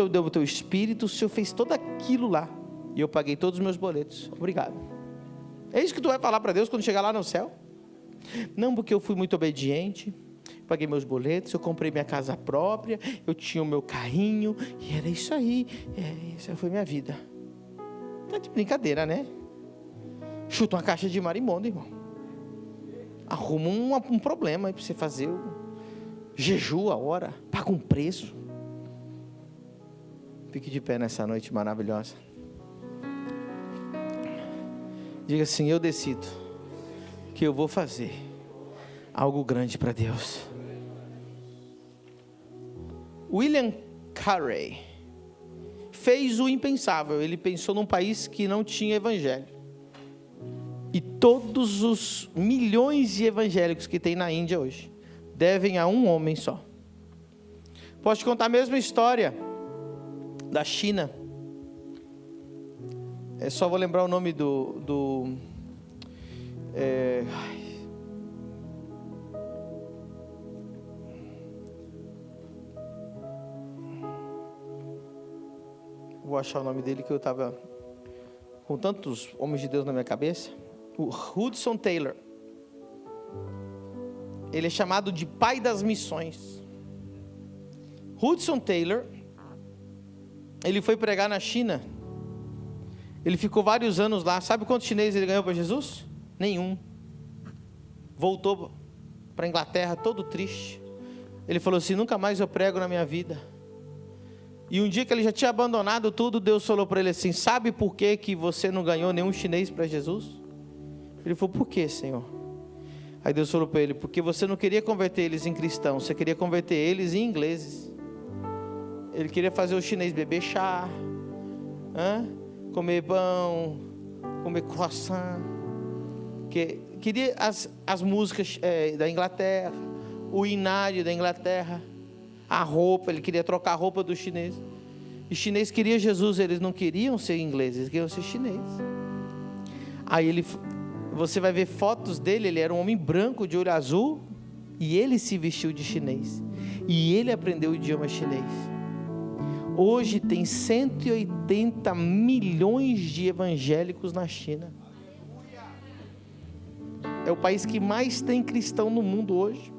deu o teu espírito, o Senhor fez tudo aquilo lá. E eu paguei todos os meus boletos. Obrigado. É isso que tu vai falar para Deus quando chegar lá no céu? Não, porque eu fui muito obediente. Paguei meus boletos, eu comprei minha casa própria, eu tinha o meu carrinho, e era isso aí, essa foi minha vida. Tá de brincadeira, né? Chuta uma caixa de marimbondo, irmão. Arruma um problema aí para você fazer, jejua a hora, paga um preço. Fique de pé nessa noite maravilhosa. Diga assim, eu decido que eu vou fazer algo grande para Deus. William Carey fez o impensável. Ele pensou num país que não tinha evangelho. E todos os milhões de evangélicos que tem na Índia hoje devem a um homem só. Posso te contar a mesma história da China. Só vou lembrar o nome vou achar o nome dele, que eu estava com tantos homens de Deus na minha cabeça. O Hudson Taylor. Ele é chamado de pai das missões. Hudson Taylor, ele foi pregar na China. Ele ficou vários anos lá. Sabe quantos chineses ele ganhou para Jesus? Nenhum. Voltou para a Inglaterra todo triste. Ele falou assim, nunca mais eu prego na minha vida. E um dia que ele já tinha abandonado tudo, Deus falou para ele assim, sabe por que você não ganhou nenhum chinês para Jesus? Ele falou, por que, Senhor? Aí Deus falou para ele, porque você não queria converter eles em cristãos, você queria converter eles em ingleses. Ele queria fazer o chinês beber chá, comer pão, comer croissant, queria as músicas da Inglaterra, o hinário da Inglaterra, a roupa, ele queria trocar a roupa do chinês. E chinês queria Jesus, eles não queriam ser ingleses, eles queriam ser chineses. Aí você vai ver fotos dele, ele era um homem branco de olho azul, e ele se vestiu de chinês, e ele aprendeu o idioma chinês. Hoje tem 180 milhões de evangélicos na China. É o país que mais tem cristão no mundo hoje.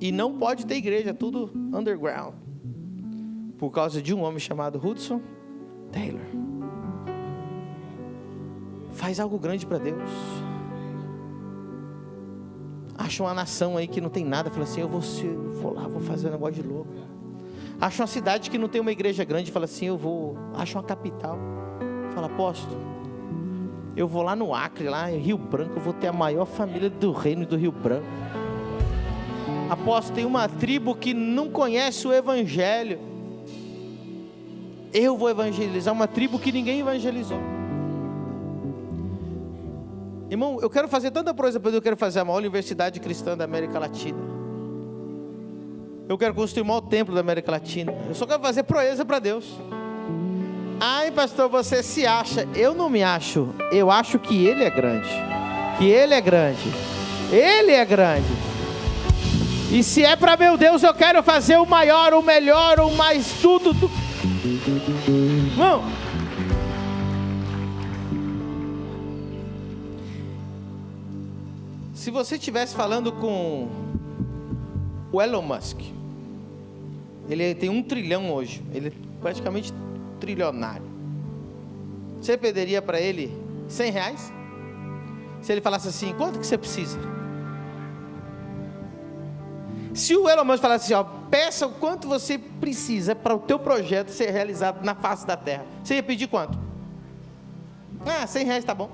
E não pode ter igreja, é tudo underground. Por causa de um homem chamado Hudson Taylor. Faz algo grande para Deus. Acha uma nação aí que não tem nada, fala assim, eu vou lá, vou fazer um negócio de louco. Acha uma cidade que não tem uma igreja grande, fala assim, acha uma capital. Fala, apóstolo, eu vou lá no Acre, lá em Rio Branco, eu vou ter a maior família do reino do Rio Branco. Apóstolo, tem uma tribo que não conhece o evangelho. Eu vou evangelizar uma tribo que ninguém evangelizou. Irmão, eu quero fazer tanta coisa para Deus. Eu quero fazer a maior universidade cristã da América Latina. Eu quero construir o maior templo da América Latina. Eu só quero fazer proeza para Deus. Ai, pastor, você se acha? Eu não me acho. Eu acho que Ele é grande. Que Ele é grande. Ele é grande. E se é para meu Deus, eu quero fazer o maior, o melhor, o mais tudo. Irmão, se você estivesse falando com o Elon Musk, ele tem 1 trilhão hoje, ele é praticamente trilionário. Você pediria para ele R$100? Se ele falasse assim, quanto que você precisa? Se o Elon Musk falasse assim, peça o quanto você precisa para o teu projeto ser realizado na face da terra, você ia pedir quanto? R$100 está bom.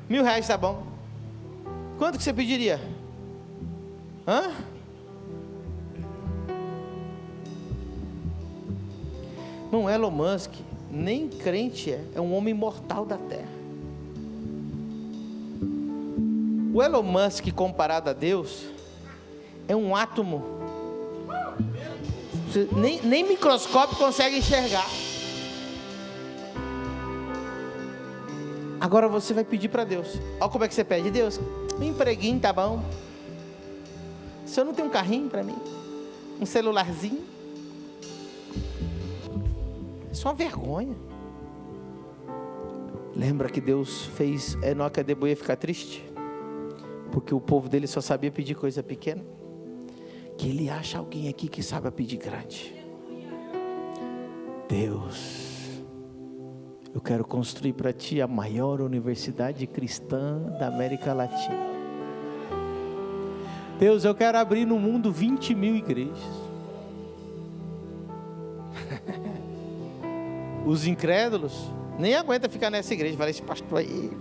R$1.000 está bom. Quanto que você pediria? Não, Elon Musk, nem crente é um homem mortal da terra. O Elon Musk, comparado a Deus, é um átomo. Nem microscópio consegue enxergar. Agora você vai pedir para Deus. Olha como é que você pede. Deus, um empreguinho tá bom? O senhor não tem um carrinho para mim? Um celularzinho? Isso é uma vergonha. Lembra que Deus fez Enoque e Adebuia ficar triste? Porque o povo dele só sabia pedir coisa pequena. Que ele acha alguém aqui que sabe pedir grande. Deus, eu quero construir para ti a maior universidade cristã da América Latina. Deus, eu quero abrir no mundo 20 mil igrejas. Os incrédulos nem aguentam ficar nessa igreja. Fala, esse pastor aí.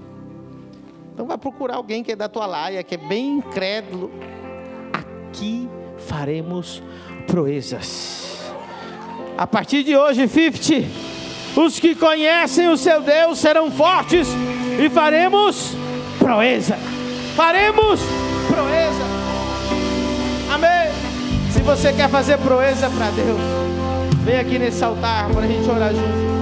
Então vai procurar alguém que é da tua laia, que é bem incrédulo. Aqui faremos proezas. A partir de hoje, 50, os que conhecem o seu Deus serão fortes e faremos proeza. Faremos proeza. Amém. Se você quer fazer proeza para Deus, vem aqui nesse altar para a gente orar junto.